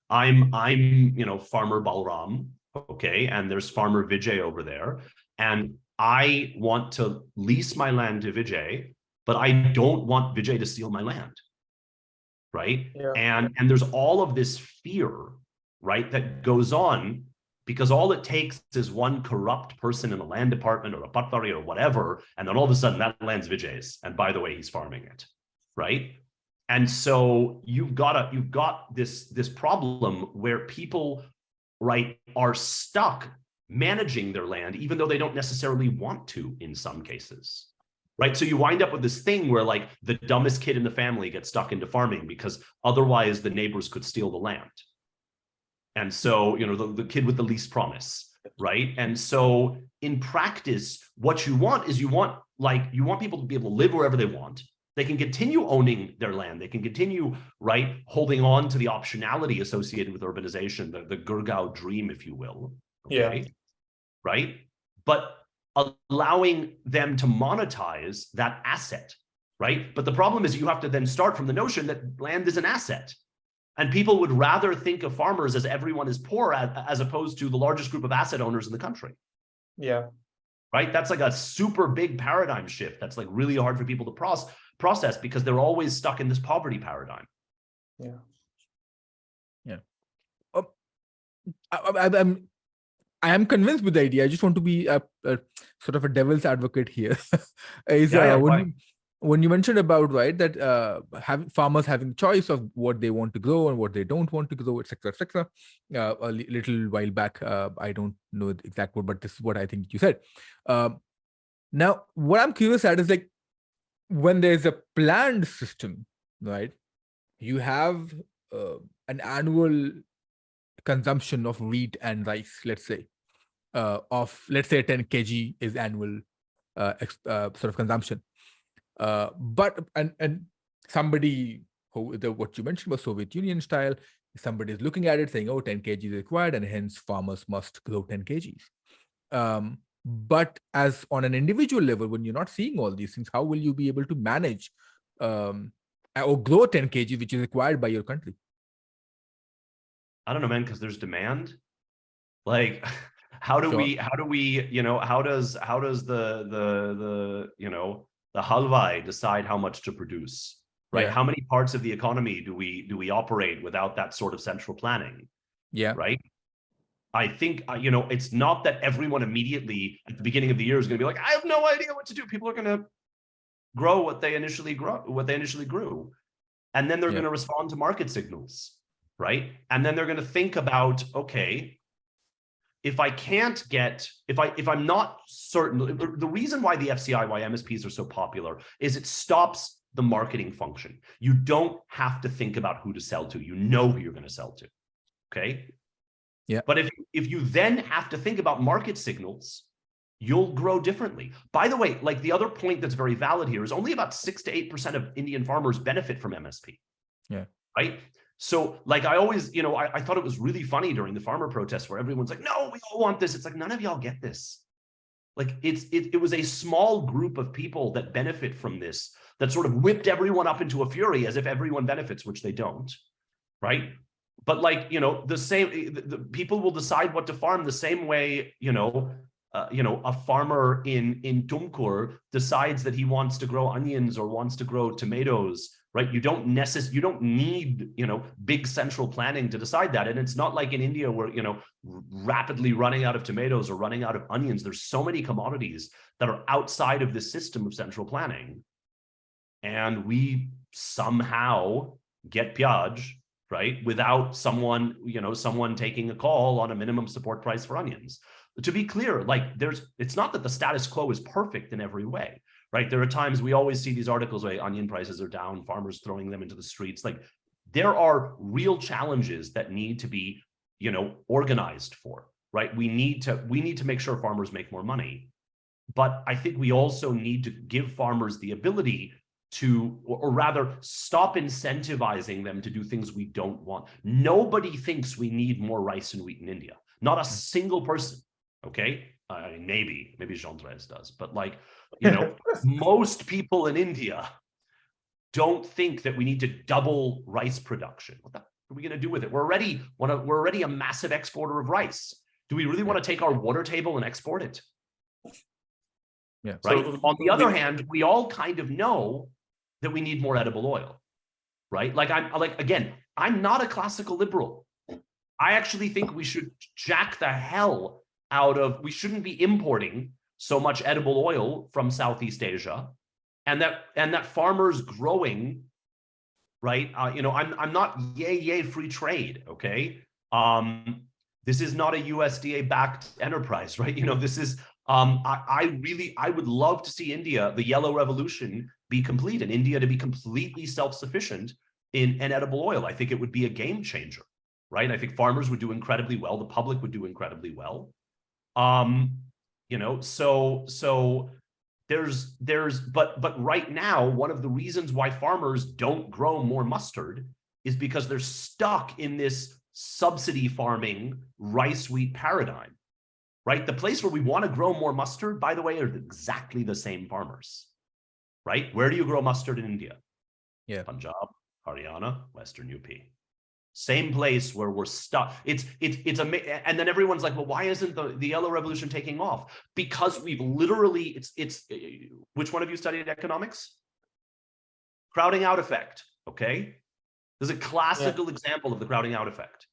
I'm Farmer Balram, okay, and there's Farmer Vijay over there, and I want to lease my land to Vijay, but I don't want Vijay to steal my land. right? Yeah. And there's all of this fear, right, that goes on because all it takes is one corrupt person in a land department or a patwari or whatever, and then all of a sudden that land's Vijay's, and by the way, he's farming it, right? And so you've got this problem where people, right, are stuck managing their land, even though they don't necessarily want to in some cases, right? So you wind up with this thing where like the dumbest kid in the family gets stuck into farming because otherwise the neighbors could steal the land. And so, you know, the kid with the least promise, right? And so in practice, what you want is you want people to be able to live wherever they want. They can continue owning their land. They can continue, right, holding on to the optionality associated with urbanization, the Gurgaon dream, if you will. Okay? Yeah. Right? But allowing them to monetize that asset, right? But the problem is you have to then start from the notion that land is an asset. And people would rather think of farmers as everyone is poor as opposed to the largest group of asset owners in the country. Yeah. Right? That's like a super big paradigm shift. That's like really hard for people to process because they're always stuck in this poverty paradigm. Yeah. Yeah. I am convinced with the idea. I just want to be a sort of a devil's advocate here. When you mentioned about, right, that farmers having choice of what they want to grow and what they don't want to grow, etc., etc. A little while back, I don't know the exact word, but this is what I think you said. Now, what I'm curious at is like when there's a planned system, right? You have an annual consumption of wheat and rice, let's say, of let's say 10 kg is annual sort of consumption. But somebody what you mentioned was Soviet Union style, somebody is looking at it saying, oh, 10 kg is required and hence farmers must grow 10 kgs. But as on an individual level, when you're not seeing all these things, how will you be able to manage or grow 10 kg, which is required by your country? I don't know, man, because there's demand. Like, how do we, you know, how does the you know, the halwai decide how much to produce, right? Yeah. How many parts of the economy do we operate without that sort of central planning? Yeah. Right. I think, you know, it's not that everyone immediately at the beginning of the year is going to be like, I have no idea what to do. People are going to grow what they initially grew. And then they're going to respond to market signals, right? And then they're going to think about, okay, if I'm not certain, the reason why the FCI, why MSPs are so popular is it stops the marketing function. You don't have to think about who to sell to. You know who you're going to sell to, okay? Yeah. But if you then have to think about market signals, you'll grow differently. By the way, like the other point that's very valid here is only about 6 to 8% of Indian farmers benefit from MSP. Yeah. Right? So like I always, you know, I thought it was really funny during the farmer protests where everyone's like, no, we all want this. It's like, none of y'all get this. Like it was a small group of people that benefit from this that sort of whipped everyone up into a fury as if everyone benefits, which they don't. Right? But like, you know, the people will decide what to farm the same way, you know, a farmer in Tumkur decides that he wants to grow onions or wants to grow tomatoes, right? You don't need, you know, big central planning to decide that. And it's not like in India where, you know, rapidly running out of tomatoes or running out of onions. There's so many commodities that are outside of this system of central planning. And we somehow get pyaj, right? Without someone taking a call on a minimum support price for onions. To be clear, like it's not that the status quo is perfect in every way, right? There are times we always see these articles where onion prices are down, farmers throwing them into the streets. Like there are real challenges that need to be, you know, organized for, right? We need to make sure farmers make more money. But I think we also need to give farmers the ability to, or rather stop incentivizing them to do things we don't want. Nobody thinks we need more rice and wheat in India. Not a single person. Okay, I mean, maybe Jean-Andreas does, but like, you know, most people in India don't think that we need to double rice production. What are we going to do with it? We're already a massive exporter of rice. Do we really want to take our water table and export it? Yeah. Right. So, on the other hand, we all kind of know that we need more edible oil. right? Like I'm not a classical liberal. I actually think we should jack the hell out of, we shouldn't be importing so much edible oil from Southeast Asia, and that farmers growing, right? I'm not yay free trade, okay? This is not a USDA backed enterprise, right? This is I would love to see India, the yellow revolution, be complete, and India to be completely self-sufficient in edible oil. I think it would be a game changer, right? I think farmers would do incredibly well. The public would do incredibly well. So but right now, one of the reasons why farmers don't grow more mustard is because they're stuck in this subsidy farming rice wheat paradigm, right? The place where we want to grow more mustard, by the way, are exactly the same farmers, right? Where do you grow mustard in India? Yeah. Punjab, Haryana, Western UP. Same place where we're stuck. It's and then everyone's like, well, why isn't the yellow revolution taking off? Because we've literally, it's which one of you studied economics? Crowding out effect, okay? There's a classical example of the crowding out effect.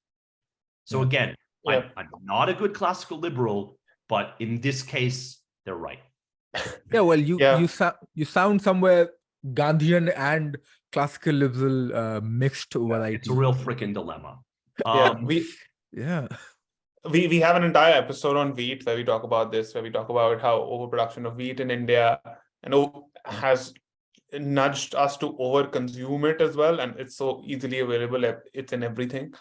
So again, I'm not a good classical liberal, but in this case, they're right. Yeah, well, you sound somewhere Gandhian and classical liberal mixed variety. It's a real freaking dilemma. We have an entire episode on wheat where we talk about this, where we talk about how overproduction of wheat in India has nudged us to overconsume it as well, and it's so easily available, it's in everything,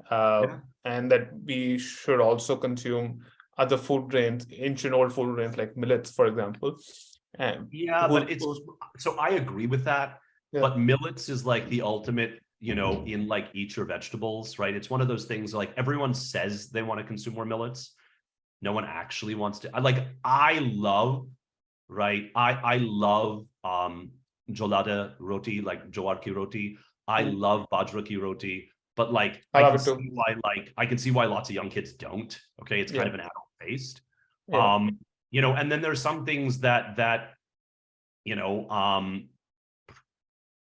and that we should also consume other food grains, ancient old food grains like millets, for example. So I agree with that. Yeah. But millets is like the ultimate, in like eat your vegetables, right? It's one of those things, like everyone says they want to consume more millets. No one actually wants to. I love jolada roti, like jowar ki roti. I love bajra ki roti, but like I can see why lots of young kids don't. Okay, it's kind of an adult taste. And then there's some things that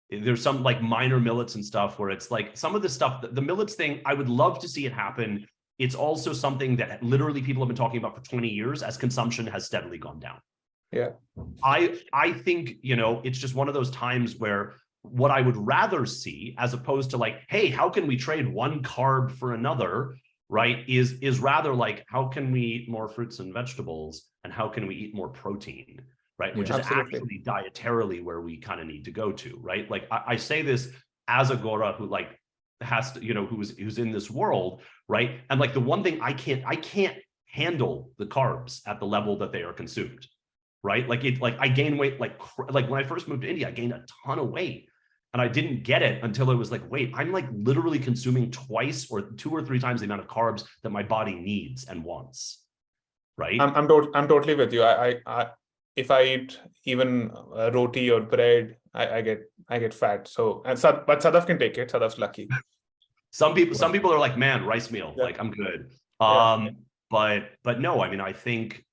there's some like minor millets and stuff where it's like some of the stuff, the millets thing, I would love to see it happen. It's also something that literally people have been talking about for 20 years as consumption has steadily gone down. Yeah. I think, it's just one of those times where what I would rather see, as opposed to like, hey, how can we trade one carb for another, right? Is rather like, how can we eat more fruits and vegetables, and how can we eat more protein? Right, which is actually dietarily where we kind of need to go to, right? Like I say this as a Gora who like has to, who's in this world, right? And like the one thing I can't handle the carbs at the level that they are consumed, right? Like I gain weight like when I first moved to India, I gained a ton of weight, and I didn't get it until it was like, wait, I'm like literally consuming twice or 2 or 3 times the amount of carbs that my body needs and wants, right? I'm totally with you. If I eat even roti or bread, I get fat. So but Sadaf can take it. Sadaf's lucky. Some people are like, man, rice meal, like I'm good. But no, I mean, I think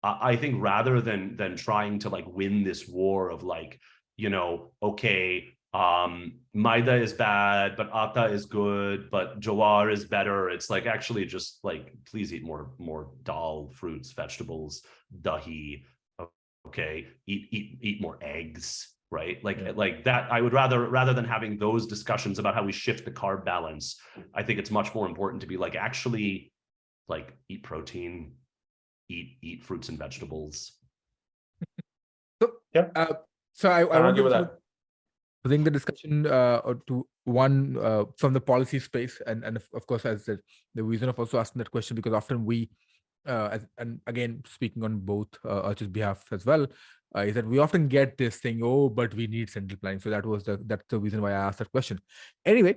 I think rather than trying to like win this war of like, okay, maida is bad, but atta is good, but jowar is better. It's like actually just like, please eat more dal, fruits, vegetables, dahi. Okay, eat more eggs, right? Like that. I would rather than having those discussions about how we shift the carb balance, I think it's much more important to be like, actually, like eat protein, eat fruits and vegetables. So I want to bring the discussion to one from the policy space, and of course, as the reason of also asking that question, because often we. And again, speaking on both Archit's behalf as well, is that we often get this thing, but we need central planning. So that's the reason why I asked that question. Anyway,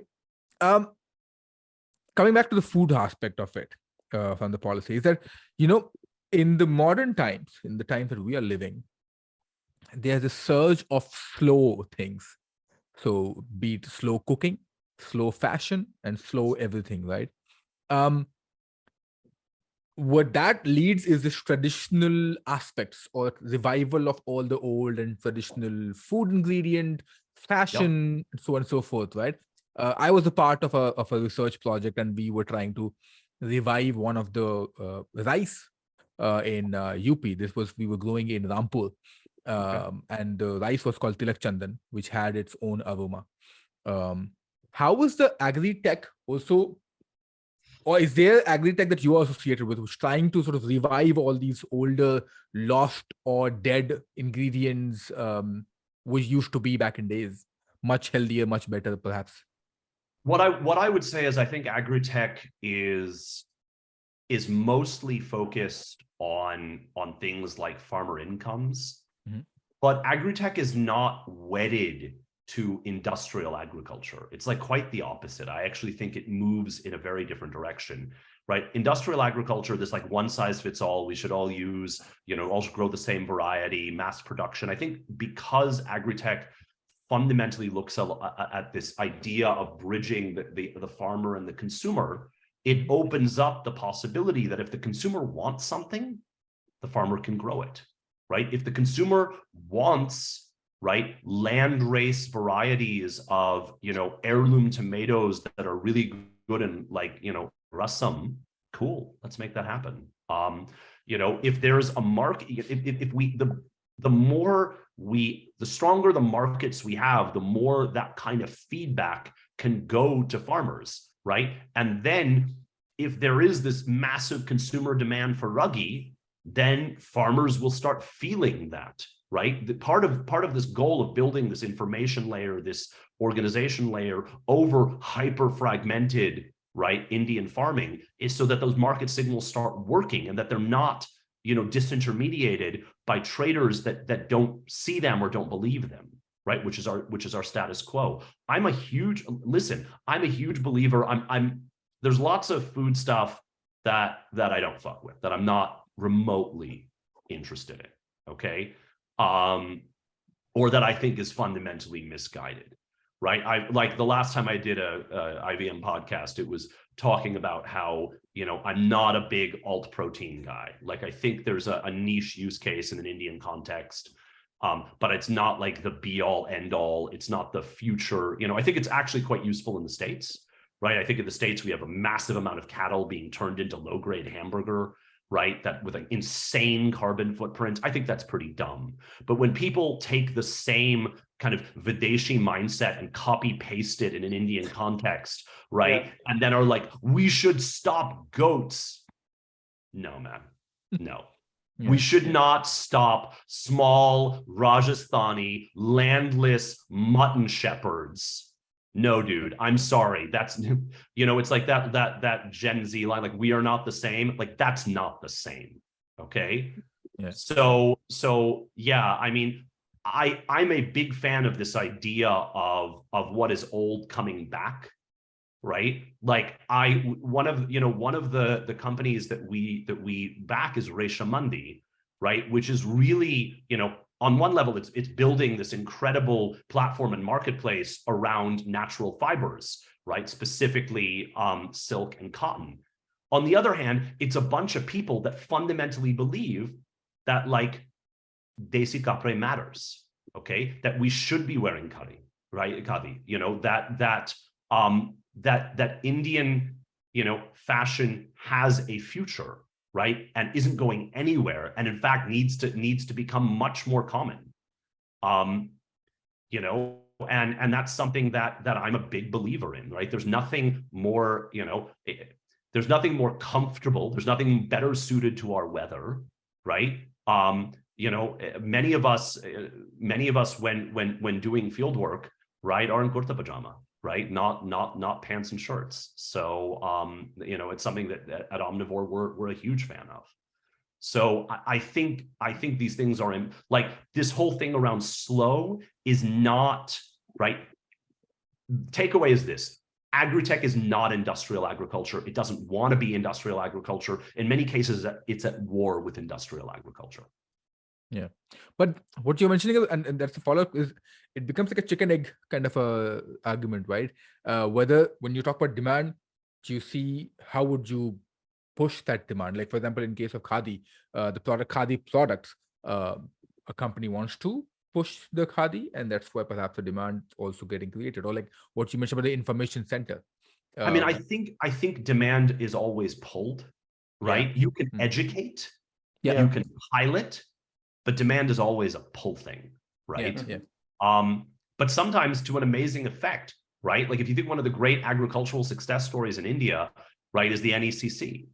coming back to the food aspect of it from the policy, is that, in the modern times, in the times that we are living, there's a surge of slow things. So be it slow cooking, slow fashion, and slow everything, right? What that leads is this traditional aspects or revival of all the old and traditional food ingredient, fashion, and so on and so forth, right? I was a part of a research project, and we were trying to revive one of the rice in UP. We were growing in Rampur, and the rice was called Tilak Chandan, which had its own aroma. How was the Agritech also, or is there Agritech that you are associated with, who's trying to sort of revive all these older, lost or dead ingredients, which used to be back in days, much healthier, much better, perhaps? What I would say is I think Agritech is mostly focused on things like farmer incomes, but Agritech is not wedded to industrial agriculture. It's like quite the opposite. I actually think it moves in a very different direction, right? Industrial agriculture, this like one size fits all, we should all use, all should grow the same variety, mass production. I think because Agritech fundamentally looks at this idea of bridging the farmer and the consumer, it opens up the possibility that if the consumer wants something, the farmer can grow it, right? If the consumer wants, right, landrace varieties of, heirloom tomatoes that are really good and like, rasam, cool, let's make that happen. If there's a market, the stronger the markets we have, the more that kind of feedback can go to farmers, right? And then if there is this massive consumer demand for ruggy, then farmers will start feeling that, right? Part of this goal of building this information layer, this organization layer over hyper fragmented, right, Indian farming is so that those market signals start working and that they're not, disintermediated by traders that don't see them or don't believe them, right? Which is our status quo. I'm a huge believer. There's lots of food stuff that I don't fuck with, that I'm not remotely interested in, okay? Or that I think is fundamentally misguided, right? I like the last time I did a IVM podcast, it was talking about how, I'm not a big alt protein guy. Like, I think there's a niche use case in an Indian context, but it's not like the be all end all. It's not the future. I think it's actually quite useful in the States, right? I think in the States, we have a massive amount of cattle being turned into low grade hamburger, right? That with an insane carbon footprint. I think that's pretty dumb. But when people take the same kind of Videshi mindset and copy paste it in an Indian context, right? Yeah. And then are like, we should stop goats. No, man, no. Yeah. We should not stop small Rajasthani landless mutton shepherds. No, dude, I'm sorry. That's, it's like that Gen Z line, like, we are not the same. Like, that's not the same. Okay. Yeah. So yeah, I mean, I'm a big fan of this idea of what is old coming back, right? Like, one of the companies that we back is Resha Mandi, right? Which is really, on one level, it's building this incredible platform and marketplace around natural fibers, right? Specifically silk and cotton. On the other hand, it's a bunch of people that fundamentally believe that, like, desi kapre matters, okay? That we should be wearing khadi, right? Khadi, that Indian, fashion has a future, right? And isn't going anywhere. And in fact, needs to become much more common. And that's something that I'm a big believer in, right? There's nothing more, there's nothing more comfortable. There's nothing better suited to our weather, right? Many of us when doing field work, right, are in kurta pajama, right? Not pants and shirts. So, it's something that at Omnivore we're a huge fan of. So I think these things are in, like, this whole thing around slow is not, right? Takeaway is this: Agritech is not industrial agriculture. It doesn't want to be industrial agriculture. In many cases, it's at war with industrial agriculture. Yeah, but what you're mentioning, and that's the follow-up, is it becomes like a chicken egg kind of a argument, right? Whether when you talk about demand, do you see how would you push that demand? Like, for example, in case of khadi, the khadi products, a company wants to push the khadi, and that's why perhaps the demand also getting created, or like what you mentioned about the information center. I mean, I think demand is always pulled, right? Yeah. You can educate, Yeah. you can pilot, but demand is always a pull thing, right? Yeah. But sometimes to an amazing effect, right? Like if you think one of the great agricultural success stories in India, right, is the NECC,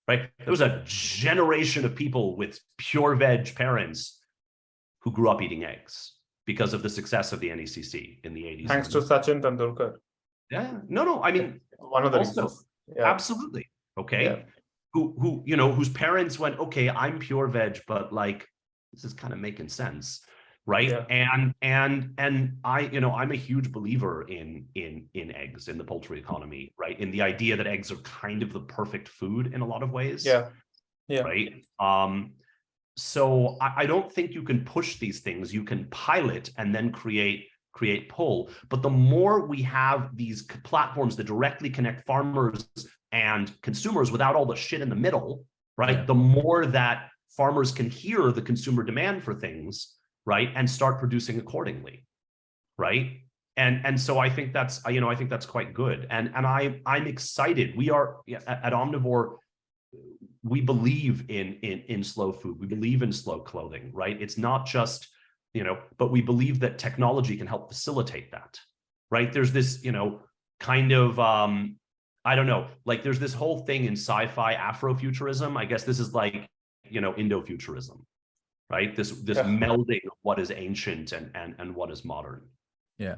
right? There was a generation of people with pure veg parents who grew up eating eggs because of the success of the NECC in the 80s. Thanks to Sachin Tendulkar. Yeah, no, I mean, one of the also, reasons. Yeah. Absolutely. Okay. Yeah. Who, whose parents went, okay, I'm pure veg, but like, this is kind of making sense. Right. Yeah. And I, I'm a huge believer in eggs, in the poultry economy, right? In the idea that eggs are kind of the perfect food in a lot of ways. Yeah. Yeah. Right. So I don't think you can push these things. You can pilot and then create pull. But the more we have these platforms that directly connect farmers and consumers without all the shit in the middle, right? Yeah. The more that farmers can hear the consumer demand for things, right? And start producing accordingly, right? And so I think that's, I think that's quite good. And I'm excited. We are at Omnivore, we believe in slow food. We believe in slow clothing, right? It's not just, but we believe that technology can help facilitate that, right? There's this, kind of, I don't know, like there's this whole thing in sci-fi Afrofuturism. I guess this is like, Indofuturism, right? This melding of what is ancient and what is modern. Yeah.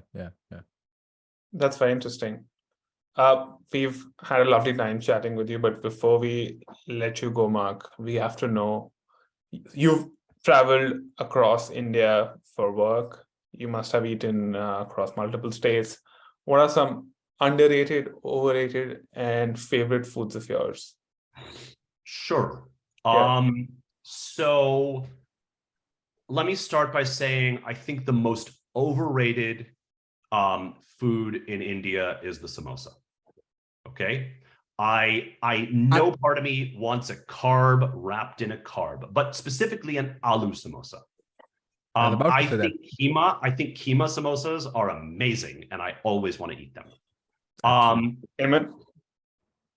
That's very interesting. We've had a lovely time chatting with you, but before we let you go, Mark, we have to know, you've traveled across India for work. You must have eaten across multiple states. What are some underrated, overrated, and favorite foods of yours? Sure. Yeah. So let me start by saying, I think the most overrated food in India is the samosa. Okay. I know part of me wants a carb wrapped in a carb, but specifically an aloo samosa. I think keema samosas are amazing, and I always want to eat them. Amen.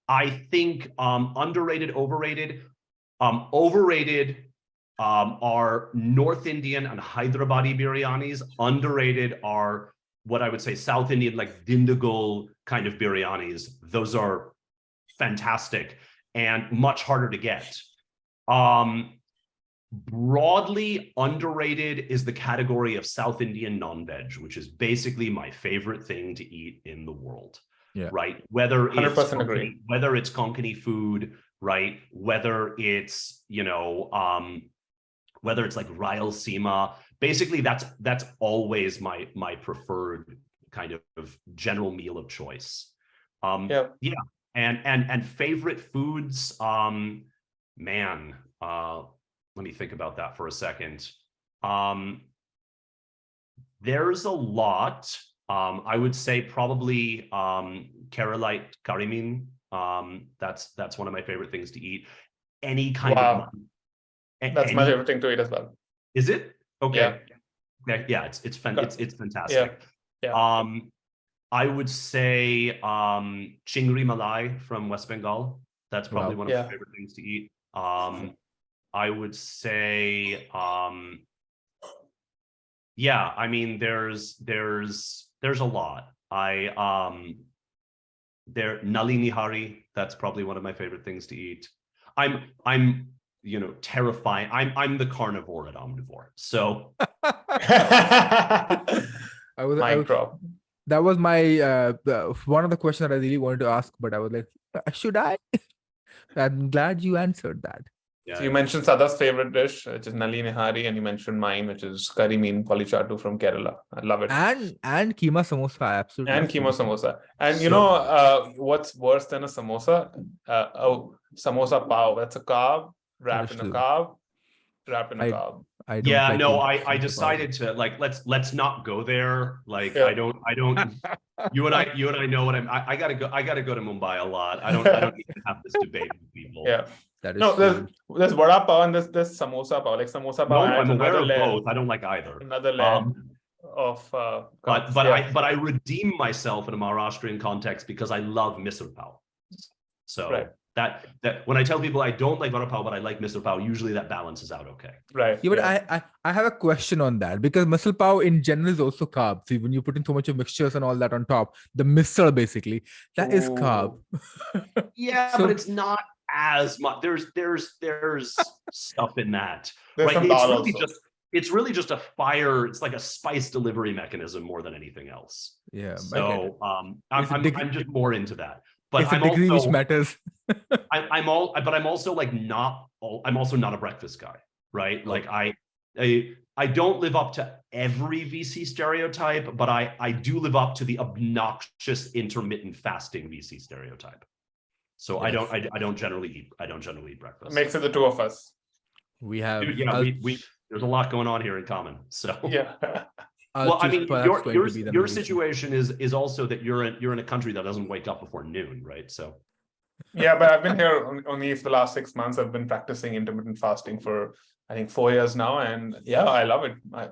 I think underrated, overrated. Overrated are North Indian and Hyderabadi biryanis. Underrated are what I would say South Indian, like Dindigul kind of biryanis. Those are fantastic and much harder to get. Broadly underrated is the category of South Indian non-veg, which is basically my favorite thing to eat in the world. Yeah. Right. Whether it's 100% agree. Whether it's Konkani food, right? Whether it's, whether it's like Rayalaseema, basically that's always my preferred kind of general meal of choice. Yeah. And favorite foods, man, let me think about that for a second. There's a lot. I would say probably Keralite karimin. That's one of my favorite things to eat. Any kind of that's my favorite thing to eat as well. Is it? Okay. Yeah. It's fantastic. Yeah. I would say chingri malai from West Bengal. That's probably one of my favorite things to eat. I would say I mean there's a lot. Nalini hari, that's probably one of my favorite things to eat. I'm terrifying. I'm the carnivore at Omnivore. So that was my one of the questions that I really wanted to ask, but I was like, should I? I'm glad you answered that. So you mentioned Sadaf's favorite dish, which is Nalini Hari, and you mentioned mine, which is curry mean polichattu from Kerala. I love it. And keema samosa, absolutely. And keema samosa. And what's worse than a samosa? Samosa pav. That's a carb wrapped in a carb. I decided to let's not go there. Like I don't you and I know what I gotta go to Mumbai a lot. I don't need to have this debate with people. Yeah. That is No, true. there's vada pav and there's samosa pav. Like samosa pav No, adds I'm aware another of layer, both. I don't like either. another layer of But carbs. I redeem myself in a Maharashtrian context because I love misal pav. So Right. that when I tell people I don't like vada pav, but I like misal pav, usually that balances out okay. Right. Yeah, but I have a question on that, because misal pav in general is also carb. See, when you put in so much of mixtures and all that on top, the misal basically, that is carb. Yeah, So- but it's not as much. There's stuff in that. There's Right? some It's dal really also. it's really just a fire. It's like a spice delivery mechanism more than anything else. Yeah. So It's a I'm just more into that. But it's a I'm degree also which matters. I'm also like I'm also not a breakfast guy, right? Oh. Like I don't live up to every VC stereotype, but I do live up to the obnoxious intermittent fasting VC stereotype. So Yes. I don't generally eat breakfast. Makes it the two of us. We have Dude, yeah, we there's a lot going on here in common. So Yeah. well, I mean, your your situation is also that you're in a country that doesn't wake up before noon, right? So Yeah, but I've been here only for the last 6 months. I've been practicing intermittent fasting for I think 4 years now, and yeah, I love it. I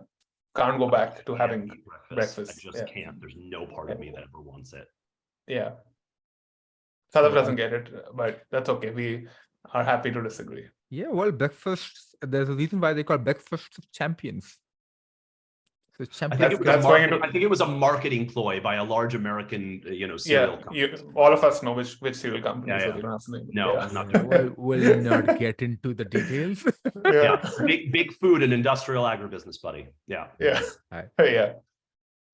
can't go back to having breakfast. I just can't. There's no part of me that ever wants it. Yeah. Sadaf doesn't get it, but that's okay. We are happy to disagree. Yeah, well, breakfast. There's a reason why they call breakfast of champions. So I champions. think it was a marketing ploy by a large American, cereal company. All of us know which cereal company. Yeah, so yeah. you don't have to name it. No, Yeah. I'm not doing that. We'll not get into the details. Yeah. Big food and industrial agribusiness, buddy. Yeah. Yeah. Hi. Yeah.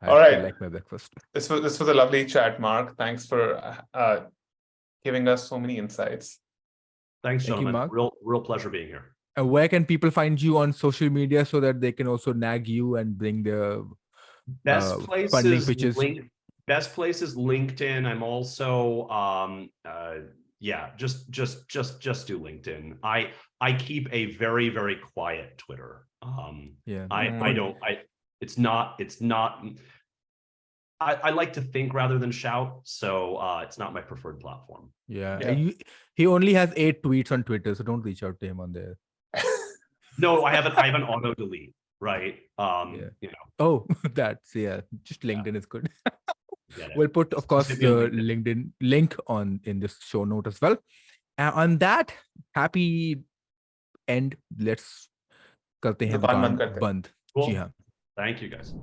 I All still right. like my breakfast. This was a lovely chat, Mark. Thanks for giving us so many insights. Thanks, Thank you, gentlemen. Mark. Real pleasure being here. Where can people find you on social media so that they can also nag you and bring their Best funding places pitches? Best place is LinkedIn. I'm also just do LinkedIn. I keep a very, very quiet Twitter. I like to think rather than shout, so it's not my preferred platform. Yeah. Yeah. He only has 8 tweets on Twitter, so don't reach out to him on there. No, I have an auto delete, right? Oh, that's just LinkedIn is good. Get it. We'll put, of course, Just the hit me on LinkedIn link in this show note as well. On that happy end, let's karte hain दुकान बंद dukaan करते हैं. band. Cool. जी हाँ. Thank you, guys.